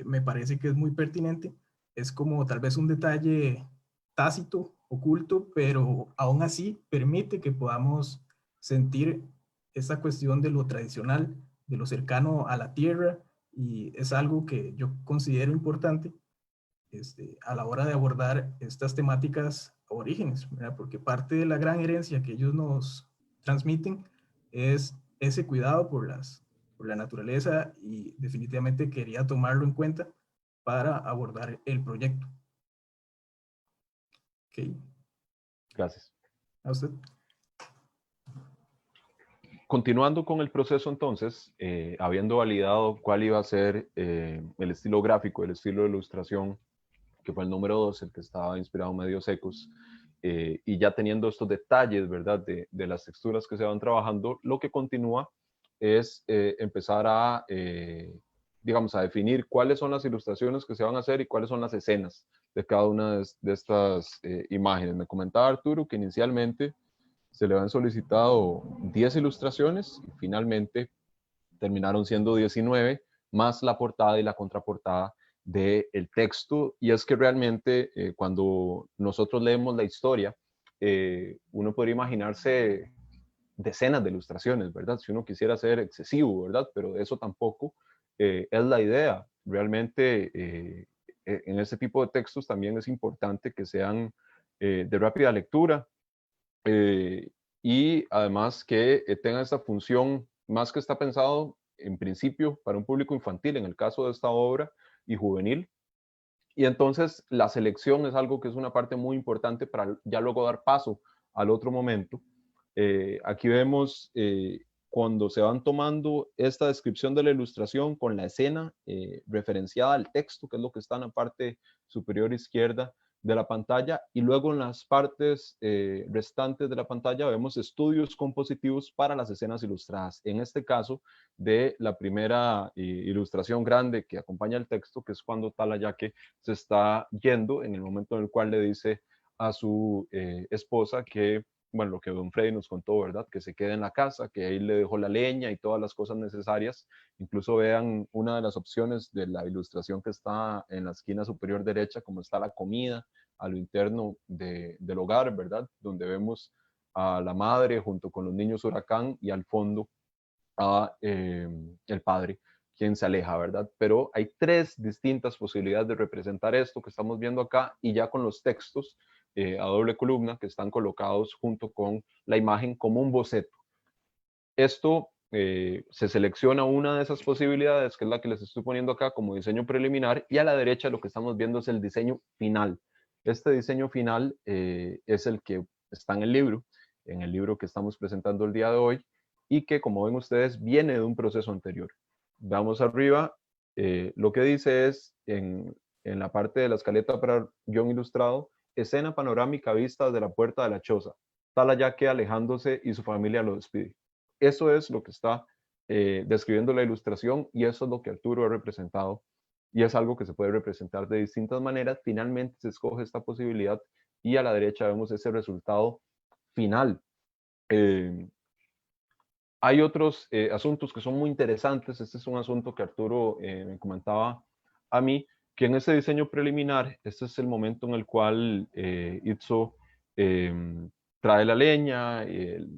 Speaker 7: me parece que es muy pertinente. Es como tal vez un detalle tácito, oculto, pero aún así permite que podamos sentir esta cuestión de lo tradicional, de lo cercano a la tierra, y es algo que yo considero importante a la hora de abordar estas temáticas aborígenes, ¿verdad? Porque parte de la gran herencia que ellos nos transmiten es ese cuidado por la naturaleza, y definitivamente quería tomarlo en cuenta para abordar el proyecto. Ok.
Speaker 8: Gracias.
Speaker 7: A usted.
Speaker 8: Continuando con el proceso entonces, habiendo validado cuál iba a ser el estilo gráfico, el estilo de ilustración, que fue el número 2, el que estaba inspirado en medios secos, y ya teniendo estos detalles, ¿verdad?, de las texturas que se van trabajando, lo que continúa es empezar a, digamos, a definir cuáles son las ilustraciones que se van a hacer y cuáles son las escenas de cada una de estas imágenes. Me comentaba Arturo que inicialmente se le habían solicitado 10 ilustraciones y finalmente terminaron siendo 19, más la portada y la contraportada del texto. Y es que realmente cuando nosotros leemos la historia, uno podría imaginarse decenas de ilustraciones, ¿verdad? Si uno quisiera ser excesivo, ¿verdad? Pero eso tampoco es la idea. Realmente en este tipo de textos también es importante que sean de rápida lectura, y además que tenga esta función, más que está pensado en principio para un público infantil, en el caso de esta obra, y juvenil. Y entonces la selección es algo que es una parte muy importante para ya luego dar paso al otro momento. Aquí vemos cuando se van tomando esta descripción de la ilustración con la escena referenciada al texto, que es lo que está en la parte superior izquierda de la pantalla, y luego en las partes restantes de la pantalla vemos estudios compositivos para las escenas ilustradas. En este caso, de la primera ilustración grande que acompaña el texto, que es cuando Tala Yaque se está yendo, en el momento en el cual le dice a su esposa que, bueno, lo que don Freddy nos contó, ¿verdad? Que se quede en la casa, que ahí le dejó la leña y todas las cosas necesarias. Incluso vean una de las opciones de la ilustración que está en la esquina superior derecha, como está la comida a lo interno del hogar, ¿verdad? Donde vemos a la madre junto con los niños huracán y al fondo a el padre, quien se aleja, ¿verdad? Pero hay tres distintas posibilidades de representar esto que estamos viendo acá, y ya con los textos a doble columna que están colocados junto con la imagen como un boceto. Esto se selecciona una de esas posibilidades, que es la que les estoy poniendo acá como diseño preliminar, y a la derecha lo que estamos viendo es el diseño final. Este diseño final es el que está en el libro que estamos presentando el día de hoy, y que, como ven ustedes, viene de un proceso anterior. Vamos arriba, lo que dice es, en la parte de la escaleta para guión ilustrado, escena panorámica vista desde la puerta de la choza. Tala Yaque alejándose y su familia lo despide. Eso es lo que está describiendo la ilustración, y eso es lo que Arturo ha representado, y es algo que se puede representar de distintas maneras. Finalmente se escoge esta posibilidad, y a la derecha vemos ese resultado final. Hay otros asuntos que son muy interesantes. Este es un asunto que Arturo me comentaba a mí, que en ese diseño preliminar, este es el momento en el cual Itzo trae la leña,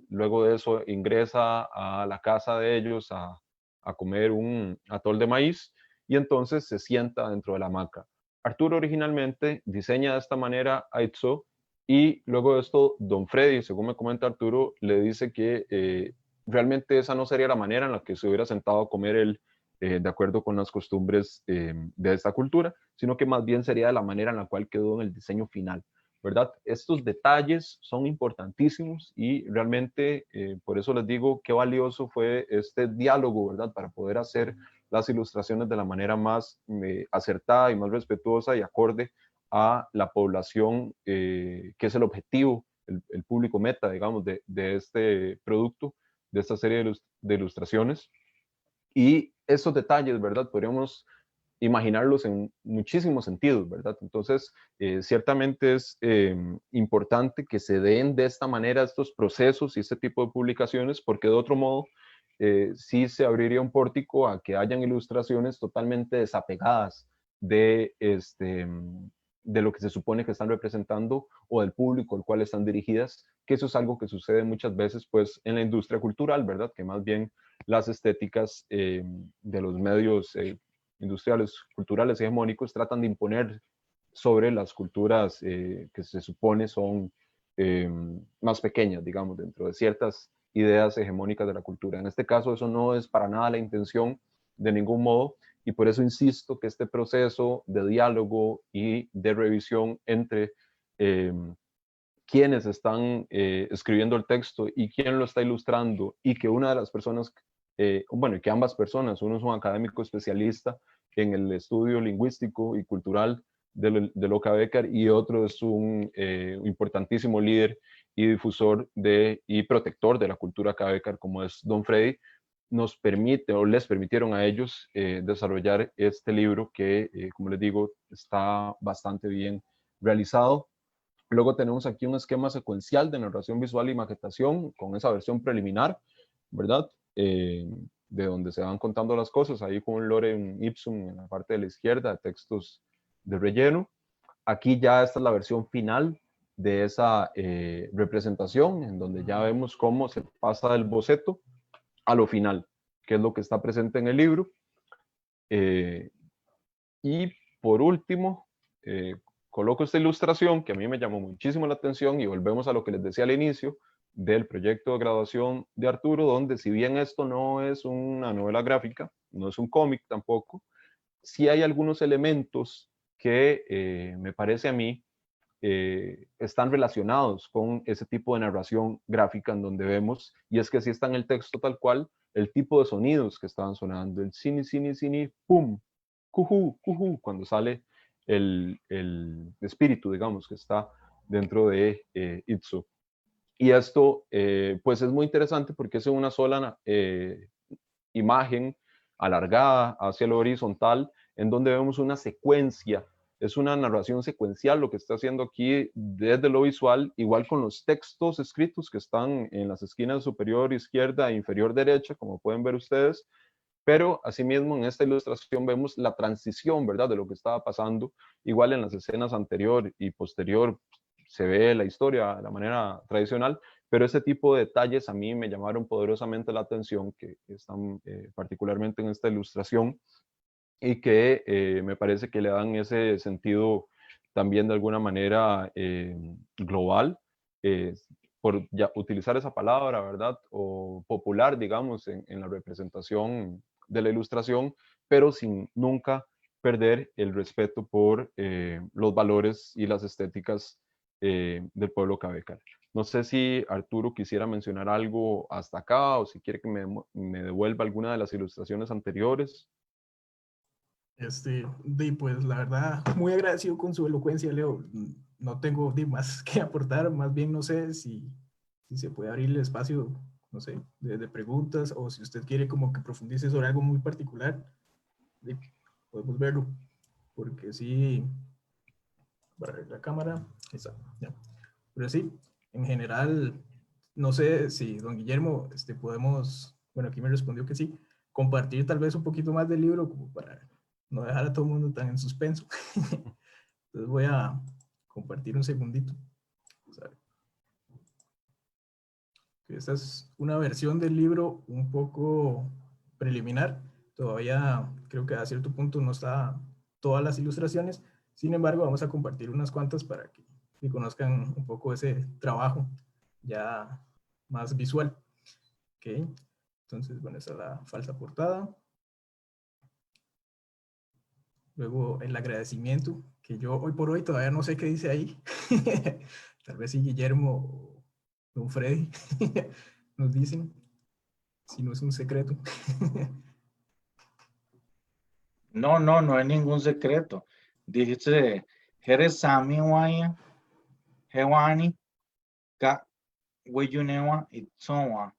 Speaker 8: luego de eso ingresa a la casa de ellos a comer un atol de maíz, y entonces se sienta dentro de la hamaca. Arturo originalmente diseña de esta manera a Itzo, y luego de esto don Freddy, según me comenta Arturo, le dice que realmente esa no sería la manera en la que se hubiera sentado a comer él, de acuerdo con las costumbres de esta cultura, sino que más bien sería de la manera en la cual quedó en el diseño final, ¿verdad? Estos detalles son importantísimos, y realmente por eso les digo qué valioso fue este diálogo, ¿verdad? Para poder hacer las ilustraciones de la manera más acertada y más respetuosa y acorde a la población, que es el objetivo, el público meta, digamos, de este producto, de esta serie de ilustraciones. Y esos detalles, ¿verdad? Podríamos imaginarlos en muchísimos sentidos, ¿verdad? Entonces, ciertamente es importante que se den de esta manera estos procesos y este tipo de publicaciones, porque de otro modo sí se abriría un pórtico a que hayan ilustraciones totalmente desapegadas de, de lo que se supone que están representando, o del público al cual están dirigidas, que eso es algo que sucede muchas veces pues en la industria cultural, ¿verdad? Que más bien las estéticas de los medios industriales, culturales, hegemónicos, tratan de imponer sobre las culturas que se supone son más pequeñas, digamos, dentro de ciertas ideas hegemónicas de la cultura. En este caso, eso no es para nada la intención, de ningún modo, y por eso insisto que este proceso de diálogo y de revisión entre quienes están escribiendo el texto y quién lo está ilustrando, y que una de las personas, bueno, que ambas personas, uno es un académico especialista en el estudio lingüístico y cultural de Loca Becker, y otro es un importantísimo líder y difusor y protector de la cultura Becker, como es don Freddy, nos permite, o les permitieron a ellos desarrollar este libro que, como les digo, está bastante bien realizado. Luego tenemos aquí un esquema secuencial de narración visual y maquetación con esa versión preliminar, ¿verdad? De donde se van contando las cosas, ahí con un lorem ipsum en la parte de la izquierda, textos de relleno. Aquí ya esta es la versión final de esa representación, en donde ya vemos cómo se pasa del boceto a lo final, que es lo que está presente en el libro. Y por último, coloco esta ilustración que a mí me llamó muchísimo la atención, y volvemos a lo que les decía al inicio del proyecto de graduación de Arturo, donde si bien esto no es una novela gráfica, no es un cómic tampoco, sí hay algunos elementos que me parece a mí están relacionados con ese tipo de narración gráfica, en donde vemos, y es que sí está en el texto tal cual, el tipo de sonidos que estaban sonando, el cini, cini, cini, pum, cujú, cujú, cuando sale el espíritu, digamos, que está dentro de Itzo. Y esto, pues es muy interesante porque es una sola imagen alargada hacia lo horizontal, en donde vemos una secuencia. Es una narración secuencial lo que está haciendo aquí desde lo visual, igual con los textos escritos que están en las esquinas superior izquierda e inferior derecha, como pueden ver ustedes, pero asimismo en esta ilustración vemos la transición, ¿verdad?, de lo que estaba pasando. Igual en las escenas anterior y posterior se ve la historia de la manera tradicional, pero ese tipo de detalles a mí me llamaron poderosamente la atención, que están particularmente en esta ilustración, y que me parece que le dan ese sentido también de alguna manera global, por ya utilizar esa palabra, ¿verdad? O popular, digamos, en la representación de la ilustración, pero sin nunca perder el respeto por los valores y las estéticas del pueblo cabecal. No sé si Arturo quisiera mencionar algo hasta acá o si quiere que me devuelva alguna de las ilustraciones anteriores.
Speaker 7: Pues la verdad, muy agradecido con su elocuencia, Leo. No tengo más que aportar, más bien no sé si se puede abrir el espacio, no sé, de preguntas, o si usted quiere como que profundice sobre algo muy particular, podemos verlo, porque sí, para ver la cámara, ahí está, ya. Pero sí, en general, no sé si don Guillermo, podemos, bueno, aquí me respondió que sí, compartir tal vez un poquito más del libro como para no dejar a todo el mundo tan en suspenso. Entonces voy a compartir un segundito. Vamos a ver. Esta es una versión del libro un poco preliminar. Todavía creo que a cierto punto no está todas las ilustraciones. Sin embargo, vamos a compartir unas cuantas para que conozcan un poco ese trabajo ya más visual. Ok. Entonces, bueno, esa es la falsa portada. Luego el agradecimiento, que yo hoy por hoy todavía no sé qué dice ahí. Tal vez si Guillermo o don Freddy nos dicen, si no es un secreto.
Speaker 5: No es ningún secreto. Dice, Jeresami Waya, Hewani, Ka Weyunewa y Tsowa.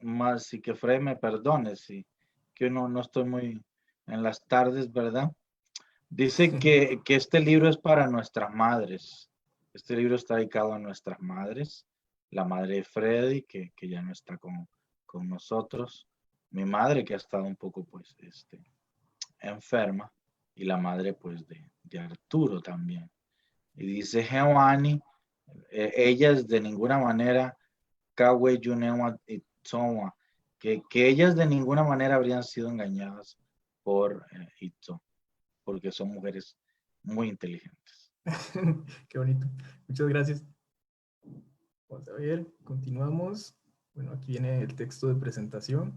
Speaker 5: Más si que Fred me perdone, si que no estoy muy en las tardes, ¿verdad? Dice que este libro es para nuestras madres. Este libro está dedicado a nuestras madres. La madre de Freddy, que ya no está con nosotros. Mi madre, que ha estado un poco, pues, enferma. Y la madre, pues, de Arturo también. Y dice Hewani, ellas de ninguna manera, Kawe Yunewa y Tsowa, que ellas de ninguna manera habrían sido engañadas por Itzo, porque son mujeres muy inteligentes.
Speaker 7: Qué bonito. Muchas gracias. Vamos a ver, continuamos. Bueno, aquí viene el texto de presentación.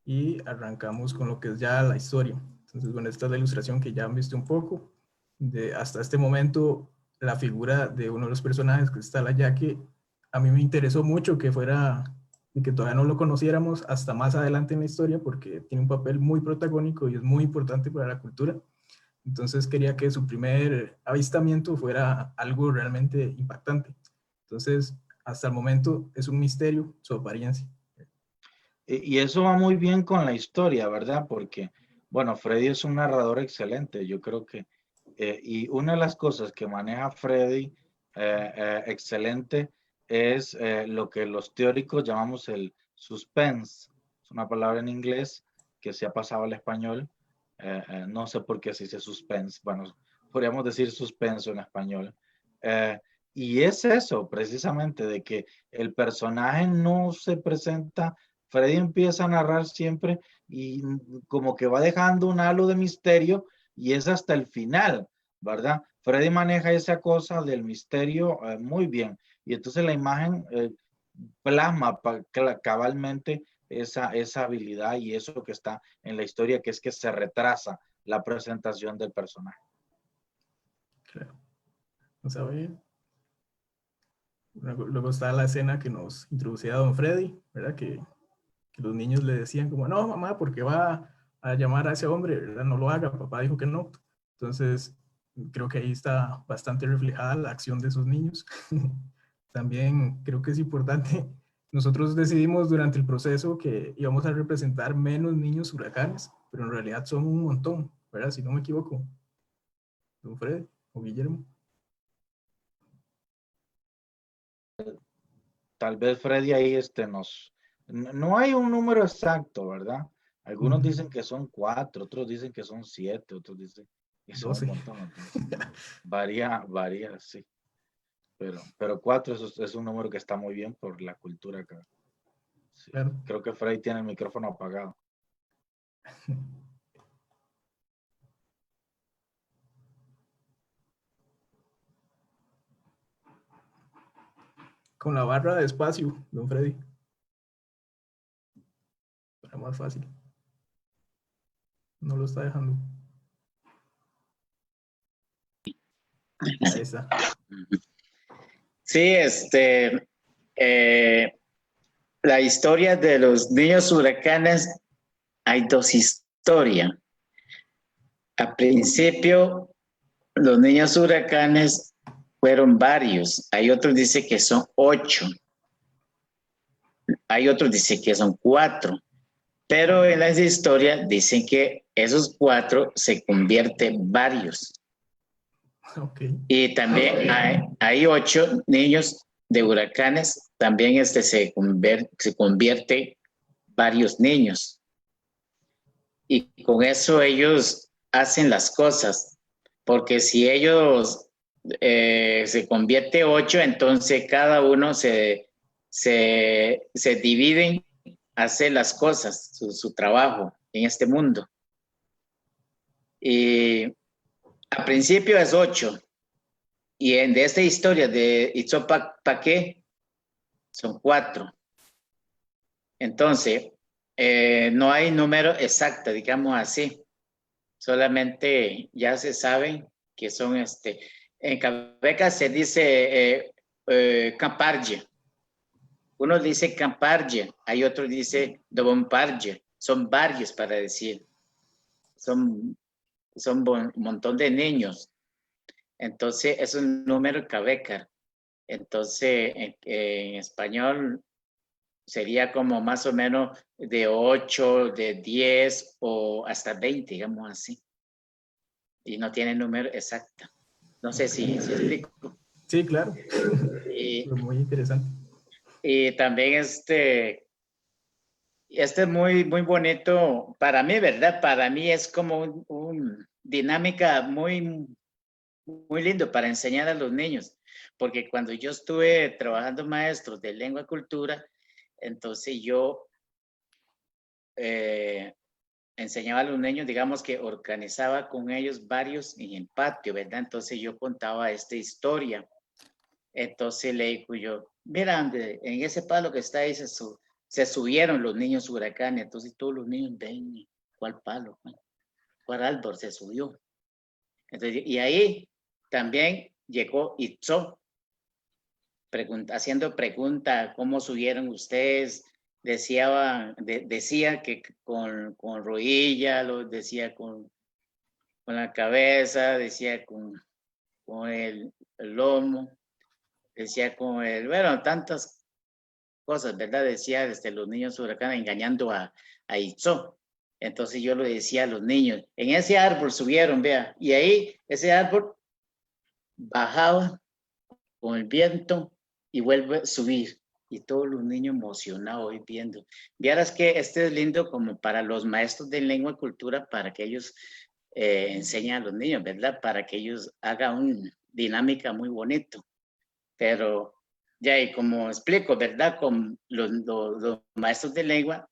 Speaker 7: Y arrancamos con lo que es ya la historia. Entonces, bueno, esta es la ilustración que ya han visto un poco. Hasta este momento, la figura de uno de los personajes, que está la Yaque, a mí me interesó mucho que fuera, y que todavía no lo conociéramos hasta más adelante en la historia, porque tiene un papel muy protagónico y es muy importante para la cultura. Entonces quería que su primer avistamiento fuera algo realmente impactante. Entonces, hasta el momento es un misterio su apariencia.
Speaker 5: Y eso va muy bien con la historia, ¿verdad? Porque, bueno, Freddy es un narrador excelente. Yo creo que, y una de las cosas que maneja Freddy excelente es lo que los teóricos llamamos el suspense. Es una palabra en inglés que se ha pasado al español. No sé por qué se dice suspense. Bueno, podríamos decir suspenso en español. Y es eso, precisamente, de que el personaje no se presenta. Freddy empieza a narrar siempre y como que va dejando un halo de misterio y es hasta el final, ¿verdad? Freddy maneja esa cosa del misterio muy bien y entonces la imagen plasma cabalmente esa habilidad y eso que está en la historia, que es que se retrasa la presentación del personaje.
Speaker 7: Claro. Vamos a ver. Luego está la escena que nos introducía a don Freddy, ¿verdad? Que los niños le decían como, no, mamá, porque va a llamar a ese hombre, ¿verdad? No lo haga, papá dijo que no. Entonces, creo que ahí está bastante reflejada la acción de esos niños. También creo que es importante, nosotros decidimos durante el proceso que íbamos a representar menos niños huracanes, pero en realidad son un montón, ¿verdad? Si no me equivoco. Don Fred o Guillermo.
Speaker 5: Tal vez Freddy ahí no hay un número exacto, ¿verdad? Algunos dicen que son 4, otros dicen que son 7, otros dicen que son
Speaker 7: 12.
Speaker 5: un montón. Entonces, varía, sí. Pero 4 es un número que está muy bien por la cultura acá. Sí.
Speaker 7: Claro.
Speaker 5: Creo que Freddy tiene el micrófono apagado.
Speaker 7: Con la barra de espacio, don Freddy. Para más fácil. No lo está dejando. Ahí está.
Speaker 6: Sí, la historia de los niños huracanes, hay dos historias. Al principio, los niños huracanes fueron varios. Hay otros dicen que son 8. Hay otros dicen que son 4. Pero en las historias dicen que esos 4 se convierten varios.
Speaker 7: Okay.
Speaker 6: Y también hay 8 niños de huracanes, también se convierte varios niños. Y con eso ellos hacen las cosas, porque si ellos se convierte 8, entonces cada uno se dividen a hacer las cosas, su trabajo en este mundo. Y al principio es 8. Y de esta historia de Itzopaqué son 4. Entonces, no hay número exacto, digamos así. Solamente ya se sabe que son en Cabeca se dice Camparge. Uno dice Camparge, hay otro dice Dobomparge. Son varios para decir. Son un montón de niños. Entonces, es un número Cabeca. Entonces, en español sería como más o menos de 8, de 10 o hasta 20, digamos así. Y no tiene número exacto. No sé si explico.
Speaker 7: Sí, claro. Muy interesante.
Speaker 6: Y también este es muy, muy bonito para mí, ¿verdad? Para mí es como un dinámica muy, muy lindo para enseñar a los niños. Porque cuando yo estuve trabajando maestros de lengua y cultura, entonces yo enseñaba a los niños, digamos que organizaba con ellos varios en el patio, ¿verdad? Entonces yo contaba esta historia. Entonces le digo yo, mira, en ese palo que está ahí se subieron los niños huracanes. Entonces todos los niños ven cuál palo, cuál árbol se subió. Entonces, y ahí también llegó Itzó, haciendo pregunta, ¿cómo subieron ustedes? Decía que con rodilla, lo decía con la cabeza, decía con el lomo, decía con bueno, tantas cosas, ¿verdad? Decía los niños huracanes engañando a Itzó. Entonces yo le decía a los niños, en ese árbol subieron, vea, y ahí ese árbol bajaba con el viento y vuelve a subir. Y todos los niños emocionados hoy viendo. Vieras que es lindo como para los maestros de lengua y cultura, para que ellos enseñen a los niños, ¿verdad? Para que ellos hagan una dinámica muy bonito. Pero ya, y como explico, ¿verdad? Con los maestros de lengua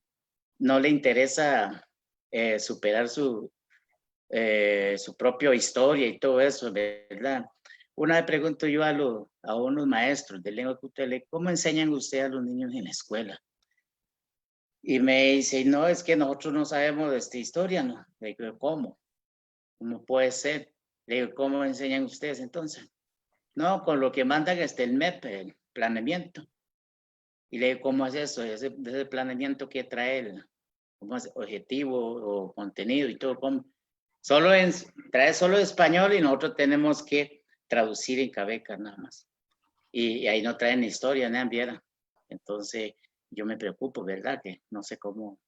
Speaker 6: no le interesa superar su propia historia y todo eso, ¿verdad? Una vez pregunto yo a unos maestros de lengua cultural, ¿cómo enseñan ustedes a los niños en la escuela? Y me dice, no, es que nosotros no sabemos de esta historia, ¿no? Le digo, ¿cómo? ¿Cómo puede ser? Le digo, ¿cómo enseñan ustedes entonces? No, con lo que mandan el MEP, el planeamiento. Y le digo, ¿cómo es eso? Ese planeamiento que trae ¿cómo es? Objetivo o contenido y todo. Trae solo español y nosotros tenemos que traducir en Cabeca nada más. Y ahí no traen historia, ni viera. Entonces yo me preocupo, ¿verdad? Que no sé cómo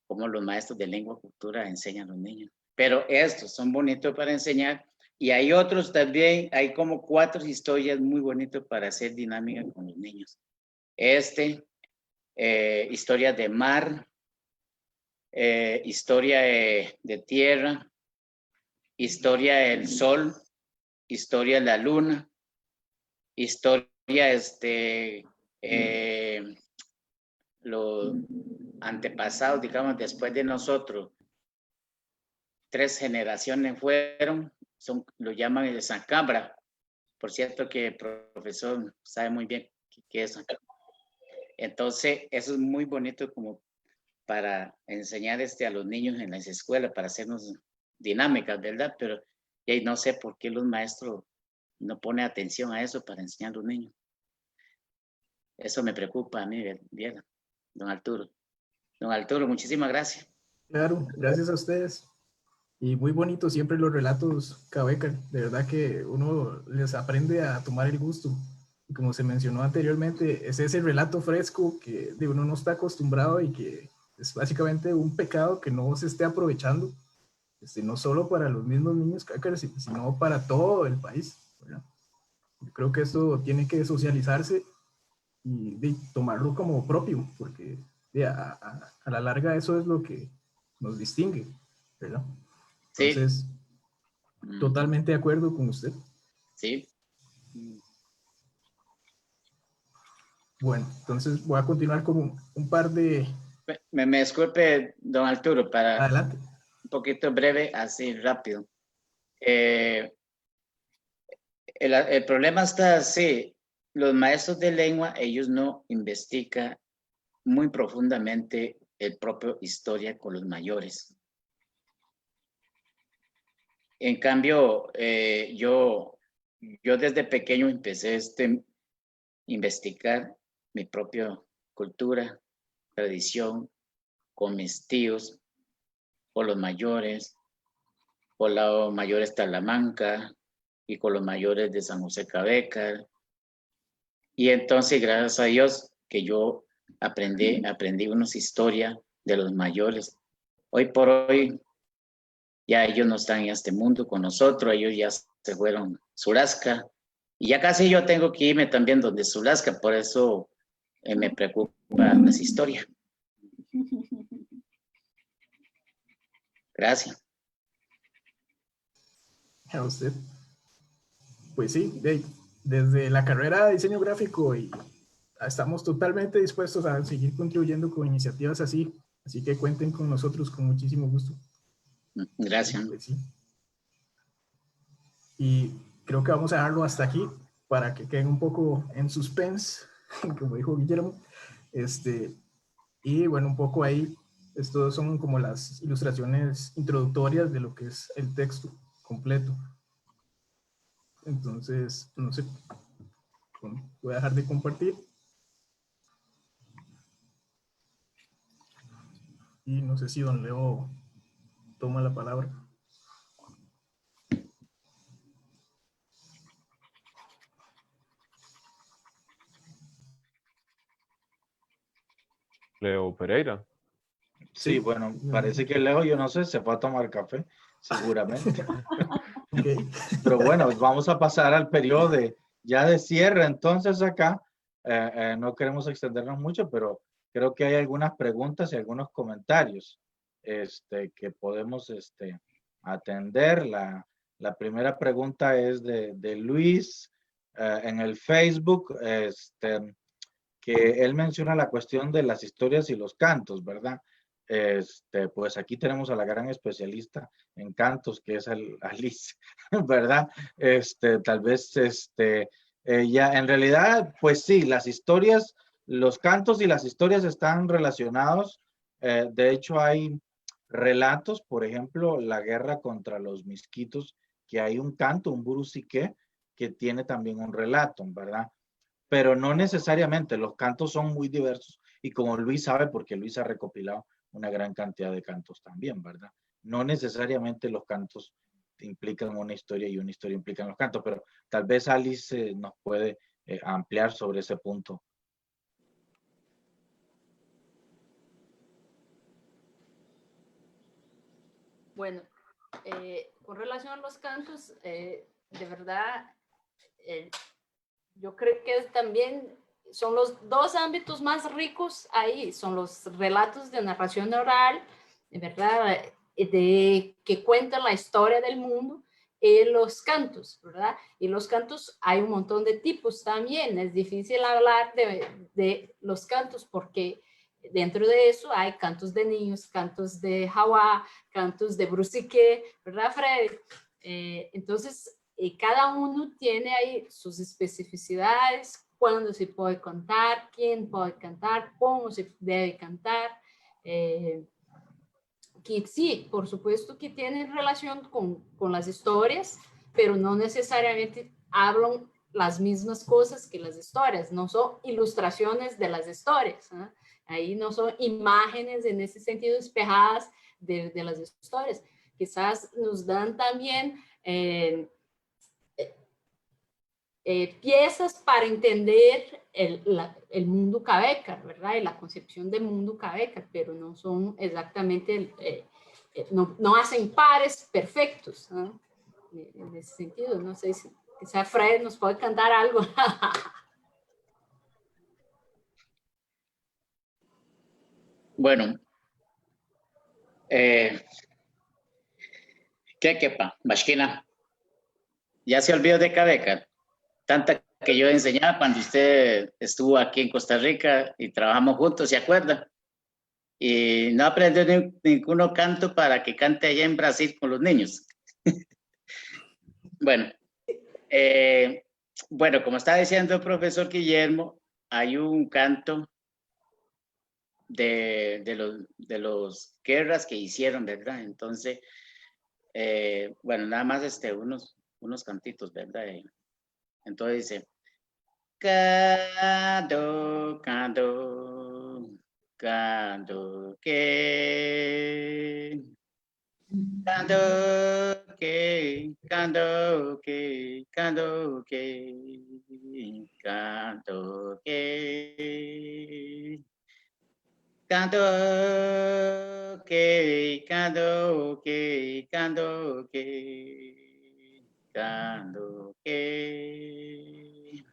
Speaker 6: los maestros de lengua y cultura enseñan a los niños. Pero estos son bonitos para enseñar. Y hay otros también, hay como 4 historias muy bonitas para hacer dinámica con los niños. Historia de mar, historia de tierra, historia del sol, historia de la luna, historia los antepasados, digamos, después de nosotros, 3 generaciones fueron, lo llaman el Zancabra. Por cierto que el profesor sabe muy bien qué es Zancabra. Entonces, eso es muy bonito como para enseñar a los niños en las escuelas, para hacernos dinámicas, ¿verdad? Pero no sé por qué los maestros no ponen atención a eso para enseñar a los niños. Eso me preocupa a mí, ¿verdad? Don Arturo. Don Arturo, muchísimas gracias.
Speaker 7: Claro, gracias a ustedes. Y muy bonito siempre los relatos Cabeca. De verdad que uno les aprende a tomar el gusto. Y como se mencionó anteriormente, es ese relato fresco que uno no está acostumbrado y que es básicamente un pecado que no se esté aprovechando, no solo para los mismos niños cácaros, sino para todo el país, ¿verdad? Yo creo que esto tiene que socializarse y tomarlo como propio, porque a la larga eso es lo que nos distingue, ¿verdad? Entonces, sí. Totalmente de acuerdo con usted.
Speaker 6: Sí.
Speaker 7: Bueno, entonces voy a continuar con un par de...
Speaker 6: Me disculpe, don Arturo, para...
Speaker 7: Adelante.
Speaker 6: Un poquito breve, así rápido. El problema está así. Los maestros de lengua, ellos no investigan muy profundamente el propio historia con los mayores. En cambio, yo desde pequeño empecé a investigar mi propia cultura, tradición, con mis tíos, con los mayores, con los mayores Talamanca y con los mayores de San José Cabeca. Y entonces, gracias a Dios, que yo aprendí unas historias de los mayores. Hoy por hoy, ya ellos no están en este mundo con nosotros, ellos ya se fueron Surasca. Y ya casi yo tengo que irme también donde Surasca, por eso me preocupa las historias. Gracias.
Speaker 7: A usted. Pues sí, desde la carrera de diseño gráfico y estamos totalmente dispuestos a seguir contribuyendo con iniciativas así que cuenten con nosotros con muchísimo gusto.
Speaker 6: Gracias.
Speaker 7: Pues sí. Y creo que vamos a dejarlo hasta aquí para que queden un poco en suspense, como dijo Guillermo. Y bueno, un poco ahí, estos son como las ilustraciones introductorias de lo que es el texto completo. Entonces, no sé, voy a dejar de compartir. Y no sé si don Leo toma la palabra.
Speaker 8: Leo Pereira.
Speaker 5: Sí, bueno, parece que Leo, yo no sé, se fue a tomar café, seguramente.
Speaker 7: Okay.
Speaker 5: Pero bueno, vamos a pasar al periodo ya de cierre. Entonces acá no queremos extendernos mucho, pero creo que hay algunas preguntas y algunos comentarios que podemos atender. La primera pregunta es de Luis en el Facebook, que él menciona la cuestión de las historias y los cantos, ¿verdad? Pues aquí tenemos a la gran especialista en cantos, que es Alice, ¿verdad? Tal vez, ella, en realidad, pues sí, las historias, los cantos y las historias están relacionados. De hecho, hay relatos, por ejemplo, la guerra contra los misquitos, que hay un canto, un burusique, que tiene también un relato, ¿verdad? Pero no necesariamente, los cantos son muy diversos y como Luis sabe, porque Luis ha recopilado una gran cantidad de cantos también, ¿verdad? No necesariamente los cantos implican una historia y una historia implican los cantos, pero tal vez Alice nos puede ampliar sobre ese punto.
Speaker 3: Bueno, con relación a los cantos, de verdad, yo creo que también son los dos ámbitos más ricos ahí, son los relatos de narración oral, de verdad, que cuentan la historia del mundo, y los cantos, ¿verdad? Y los cantos hay un montón de tipos también, es difícil hablar de los cantos porque dentro de eso hay cantos de niños, cantos de Hawa, cantos de Brusique, ¿verdad, Freddy? Entonces, cada uno tiene ahí sus especificidades, cuándo se puede cantar, quién puede cantar, cómo se debe cantar, que sí, por supuesto que tienen relación con las historias, pero no necesariamente hablan las mismas cosas que las historias, no son ilustraciones de las historias, ¿eh? Ahí no son imágenes en ese sentido espejadas de las historias. Quizás nos dan también piezas para entender el mundo cabeca, ¿verdad? Y la concepción del mundo cabeca, pero no son exactamente, no hacen pares perfectos, ¿no? En ese sentido. No sé si quizá Fred nos puede cantar algo.
Speaker 6: Bueno, ¿qué quepa? Bashkina, ya se olvidó de Cabeca, tanta que yo enseñaba cuando usted estuvo aquí en Costa Rica y trabajamos juntos, ¿se acuerda? Y no aprendió ninguno canto para que cante allá en Brasil con los niños. Bueno, bueno, como está diciendo el profesor Guillermo, hay un canto de los guerras que hicieron, ¿verdad? Entonces, bueno, nada más unos cantitos, ¿verdad? Entonces dice, cando, cando, cando, que, cando, que, cando, que, cando, que, cando, que. Canto que, canto que, canto que, canto que.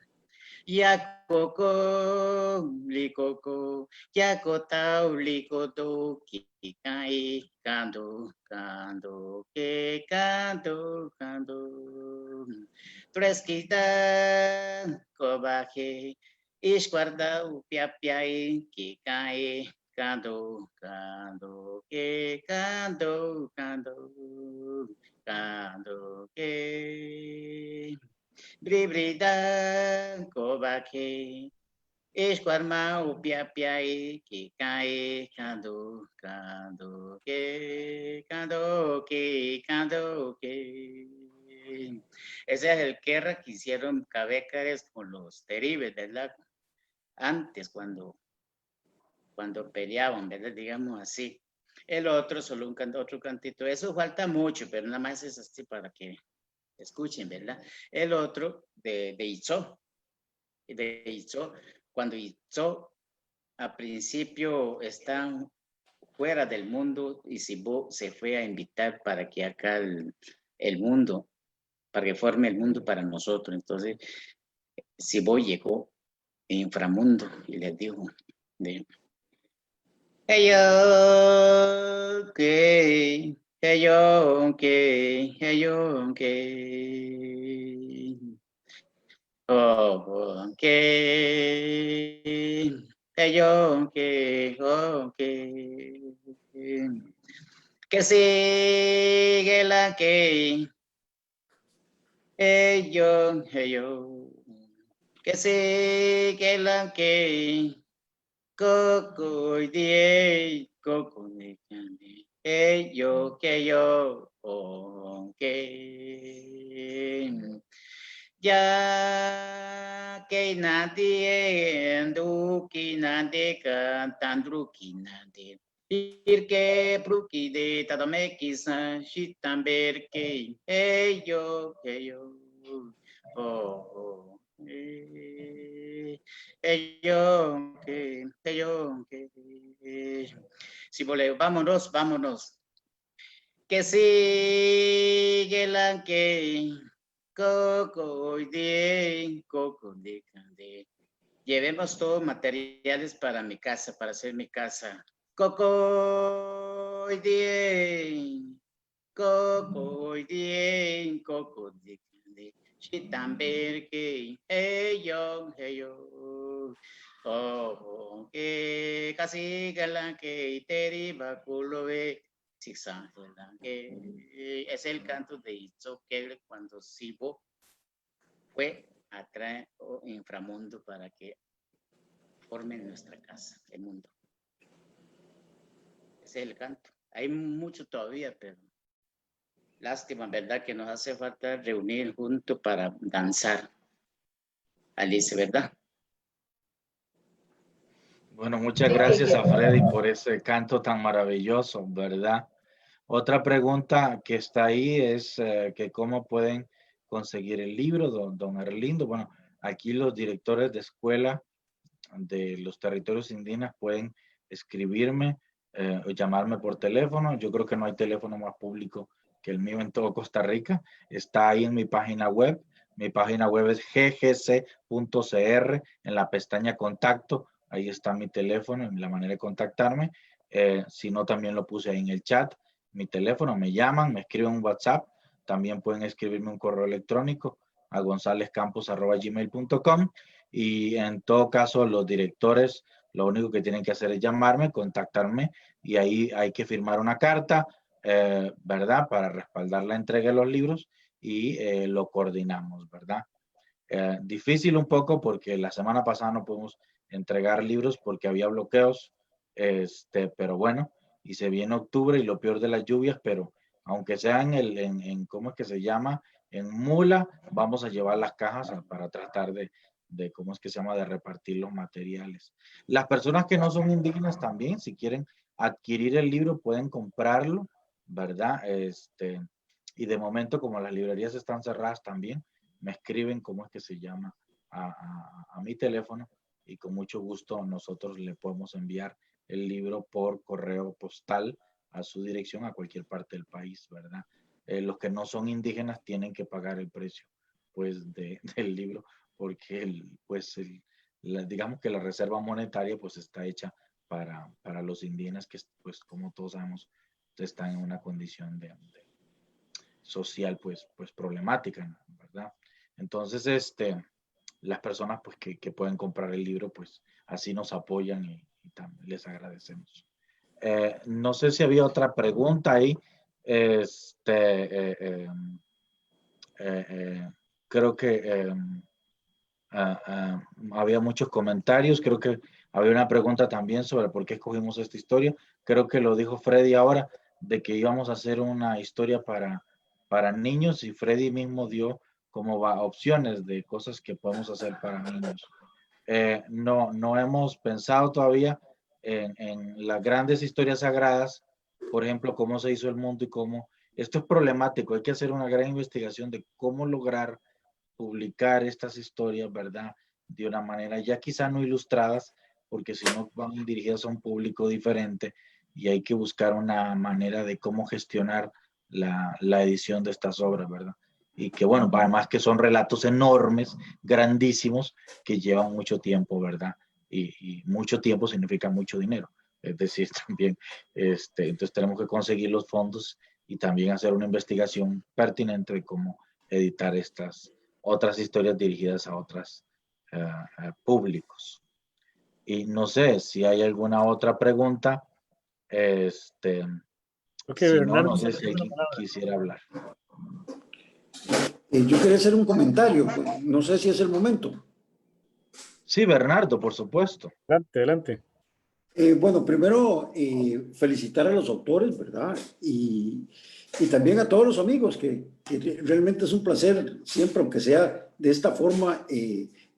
Speaker 6: Ya coco, li coco, ya cotao, li coto, que cae, canto, canto que, canto, canto. Fresquita, cobaje, esguardau, piapiai, que cae. Canto, canto, que canto, canto, canto, que. Bribrida, cobaque, esquarmau, piapiai, que cae, canto, canto, que, canto, que, canto, que. Ese es el guerra que hicieron Cabécares con los teribes, ¿verdad? Antes, cuando peleaban, ¿verdad? Digamos así. El otro, solo otro cantito. Eso falta mucho, pero nada más es así para que escuchen, ¿verdad? El otro de Itzó. De Itzó, cuando Itzó a principio están fuera del mundo y Sibó se fue a invitar para que acá el mundo, para que forme el mundo para nosotros. Entonces, Sibó llegó en inframundo y les dijo, Heyo, que, heyo, que, heyo, que, oh, que, heyo, que sigue la que, heyo, que sigue la que. Coco die, coco de candy, yo, que yo, que ya que nadie, du que nadie, cantando que nadie, Irke pruki de tadomekisa shitamberke heyo oh heyo que si voleo, vámonos que sigue la que coco de llevemos todos materiales para mi casa, para hacer mi casa. Coco de Shitamberke, heyo, oh, que casi galan que iteri baculoe, que es el canto de Itzoqueble cuando Sibo fue a traer inframundo para que formen nuestra casa, el mundo. Ese es el canto. Hay mucho todavía, pero lástima, ¿verdad? Que nos hace falta reunir juntos para danzar. Alice, ¿verdad?
Speaker 5: Bueno, muchas gracias a Freddy por ese canto tan maravilloso, ¿verdad? Otra pregunta que está ahí es que cómo pueden conseguir el libro, don Erlindo. Bueno, aquí los directores de escuela de los territorios indígenas pueden escribirme o llamarme por teléfono. Yo creo que no hay teléfono más público que el mío en todo Costa Rica. Está ahí en mi página web. Mi página web es ggc.cr, en la pestaña contacto. Ahí está mi teléfono y la manera de contactarme. Si no, también lo puse ahí en el chat. Mi teléfono, me llaman, me escriben un WhatsApp. También pueden escribirme un correo electrónico a gonzalezcampos@gmail.com. Y en todo caso, los directores lo único que tienen que hacer es llamarme, contactarme, y ahí hay que firmar una carta, ¿verdad? Para respaldar la entrega de los libros y lo coordinamos, ¿verdad? Difícil un poco porque la semana pasada no pudimos entregar libros porque había bloqueos, pero bueno, y se viene octubre y lo peor de las lluvias, pero aunque sea ¿cómo es que se llama? En mula, vamos a llevar las cajas para tratar de ¿cómo es que se llama? De repartir los materiales. Las personas que no son indígenas también, si quieren adquirir el libro, pueden comprarlo, ¿verdad? Y de momento, como las librerías están cerradas también, me escriben cómo es que se llama a mi teléfono y con mucho gusto nosotros le podemos enviar el libro por correo postal a su dirección a cualquier parte del país, ¿verdad? Los que no son indígenas tienen que pagar el precio, pues, del libro, porque digamos que la reserva monetaria pues está hecha para los indígenas que, pues, como todos sabemos, están en una condición social pues problemática, ¿verdad? Entonces, las personas pues que pueden comprar el libro, pues así nos apoyan y también les agradecemos. No sé si había otra pregunta ahí. Creo que había muchos comentarios. Creo que había una pregunta también sobre por qué escogimos esta historia. Creo que lo dijo Freddy ahora, de que íbamos a hacer una historia para niños, y Freddy mismo dio como opciones de cosas que podemos hacer para niños. No hemos pensado todavía en las grandes historias sagradas, por ejemplo, cómo se hizo el mundo y cómo esto es problemático. Hay que hacer una gran investigación de cómo lograr publicar estas historias, ¿verdad? De una manera ya quizá no ilustradas, porque si no van dirigidas a un público diferente, y hay que buscar una manera de cómo gestionar la edición de estas obras, ¿verdad? Y que bueno, además que son relatos enormes, grandísimos, que llevan mucho tiempo, ¿verdad? Y mucho tiempo significa mucho dinero. Es decir, también, entonces tenemos que conseguir los fondos y también hacer una investigación pertinente de cómo editar estas otras historias dirigidas a otros públicos. Y no sé si hay alguna otra pregunta.
Speaker 1: Okay,
Speaker 5: si
Speaker 1: Bernardo,
Speaker 5: no sé si alguien quisiera hablar.
Speaker 10: Yo quería hacer un comentario, no sé si es el momento.
Speaker 5: Sí, Bernardo, por supuesto.
Speaker 1: Adelante.
Speaker 10: Bueno, primero felicitar a los autores, ¿verdad? Y también a todos los amigos, que realmente es un placer siempre, aunque sea de esta forma,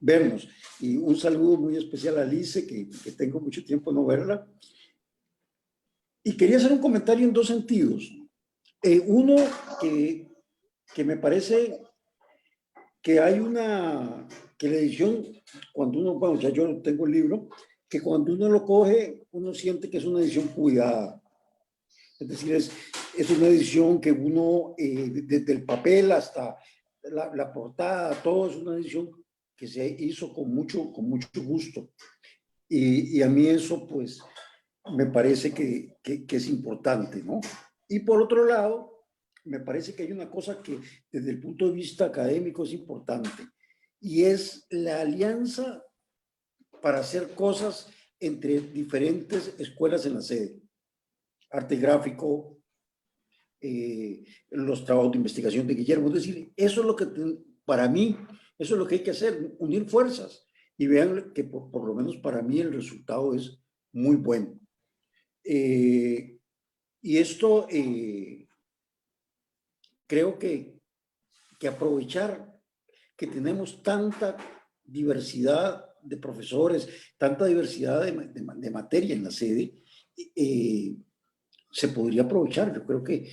Speaker 10: vernos. Y un saludo muy especial a Alice, que tengo mucho tiempo no verla. Y quería hacer un comentario en dos sentidos. Uno, que me parece que hay que la edición, cuando uno, bueno, ya yo tengo el libro, que cuando uno lo coge, uno siente que es una edición cuidada. Es decir, es una edición que uno, desde el papel hasta la portada, todo es una edición que se hizo con mucho gusto. Y a mí eso, pues, me parece que es importante, ¿no? Y por otro lado, me parece que hay una cosa que desde el punto de vista académico es importante, y es la alianza para hacer cosas entre diferentes escuelas en la sede. Arte gráfico, los trabajos de investigación de Guillermo. Es decir, eso es lo que, para mí, eso es lo que hay que hacer, unir fuerzas. Y vean que por lo menos para mí el resultado es muy bueno. Y esto creo que aprovechar que tenemos tanta diversidad de profesores, tanta diversidad de materia en la sede, se podría aprovechar. Yo creo que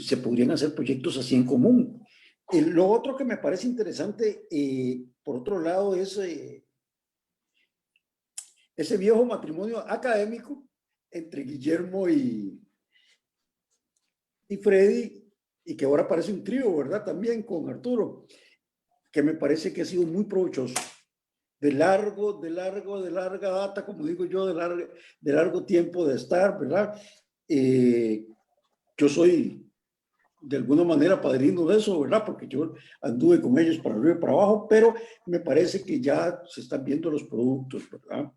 Speaker 10: se podrían hacer proyectos así en común. Lo otro que me parece interesante, por otro lado, es ese viejo matrimonio académico entre Guillermo y Freddy, y que ahora parece un trío, ¿verdad? También con Arturo, que me parece que ha sido muy provechoso. De larga data, como digo yo, de largo tiempo de estar, ¿verdad? Yo soy de alguna manera padrino de eso, ¿verdad? Porque yo anduve con ellos para arriba y para abajo, pero me parece que ya se están viendo los productos, ¿verdad?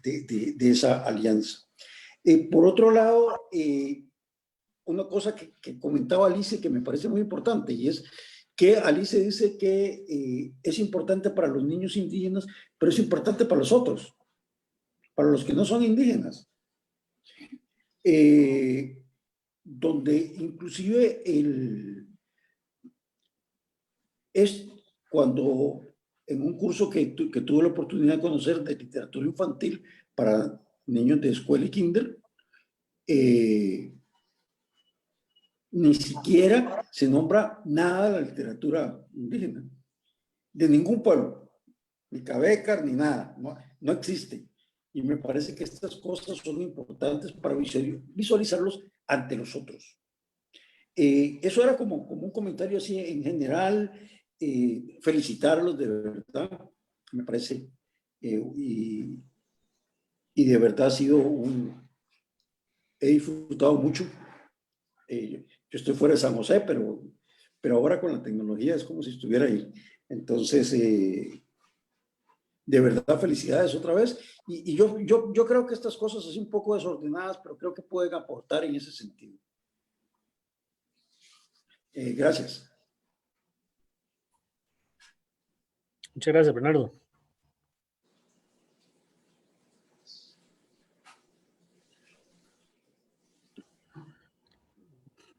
Speaker 10: De esa alianza. Por otro lado, una cosa que comentaba Alice que me parece muy importante, y es que Alice dice que es importante para los niños indígenas, pero es importante para los otros, para los que no son indígenas. Donde inclusive es cuando en un curso que tuve la oportunidad de conocer de literatura infantil para niños de escuela y kinder, ni siquiera se nombra nada de la literatura indígena, de ningún pueblo, ni Cabecar, ni nada, no existe. Y me parece que estas cosas son importantes para visualizarlos ante los otros. Eso era como un comentario así en general, felicitarlos de verdad, me parece, y de verdad ha sido he disfrutado mucho. Yo estoy fuera de San José, pero ahora con la tecnología es como si estuviera ahí. Entonces, de verdad, felicidades otra vez. Y yo creo que estas cosas así un poco desordenadas, pero creo que pueden aportar en ese sentido. Gracias.
Speaker 1: Muchas gracias, Bernardo.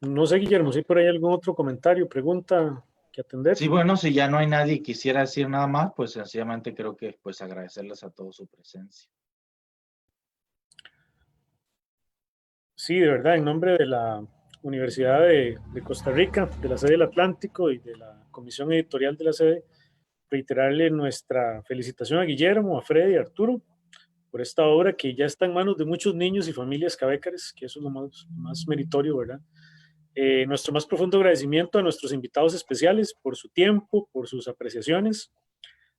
Speaker 1: No sé, Guillermo, si por ahí algún otro comentario, pregunta que atender.
Speaker 5: Sí, bueno, si ya no hay nadie que quisiera decir nada más, pues sencillamente creo que pues agradecerles a todos su presencia.
Speaker 1: Sí, de verdad, en nombre de la Universidad de Costa Rica, de la sede del Atlántico y de la Comisión Editorial de la sede, reiterarle nuestra felicitación a Guillermo, a Freddy y a Arturo por esta obra que ya está en manos de muchos niños y familias cabécares, que eso es lo más meritorio, ¿verdad? Nuestro más profundo agradecimiento a nuestros invitados especiales por su tiempo, por sus apreciaciones,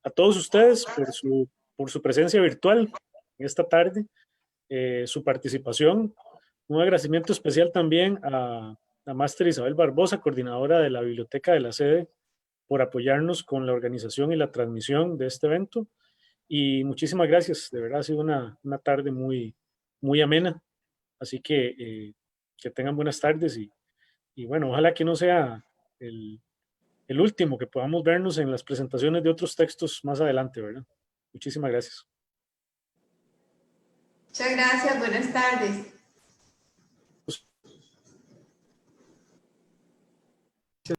Speaker 1: a todos ustedes por su presencia virtual en esta tarde, su participación. Un agradecimiento especial también a Máster Isabel Barbosa, coordinadora de la Biblioteca de la Sede, por apoyarnos con la organización y la transmisión de este evento. Y muchísimas gracias, de verdad ha sido una tarde muy amena. Así que tengan buenas tardes y bueno, ojalá que no sea el último, que podamos vernos en las presentaciones de otros textos más adelante, ¿verdad? Muchísimas gracias.
Speaker 2: Muchas gracias, buenas tardes.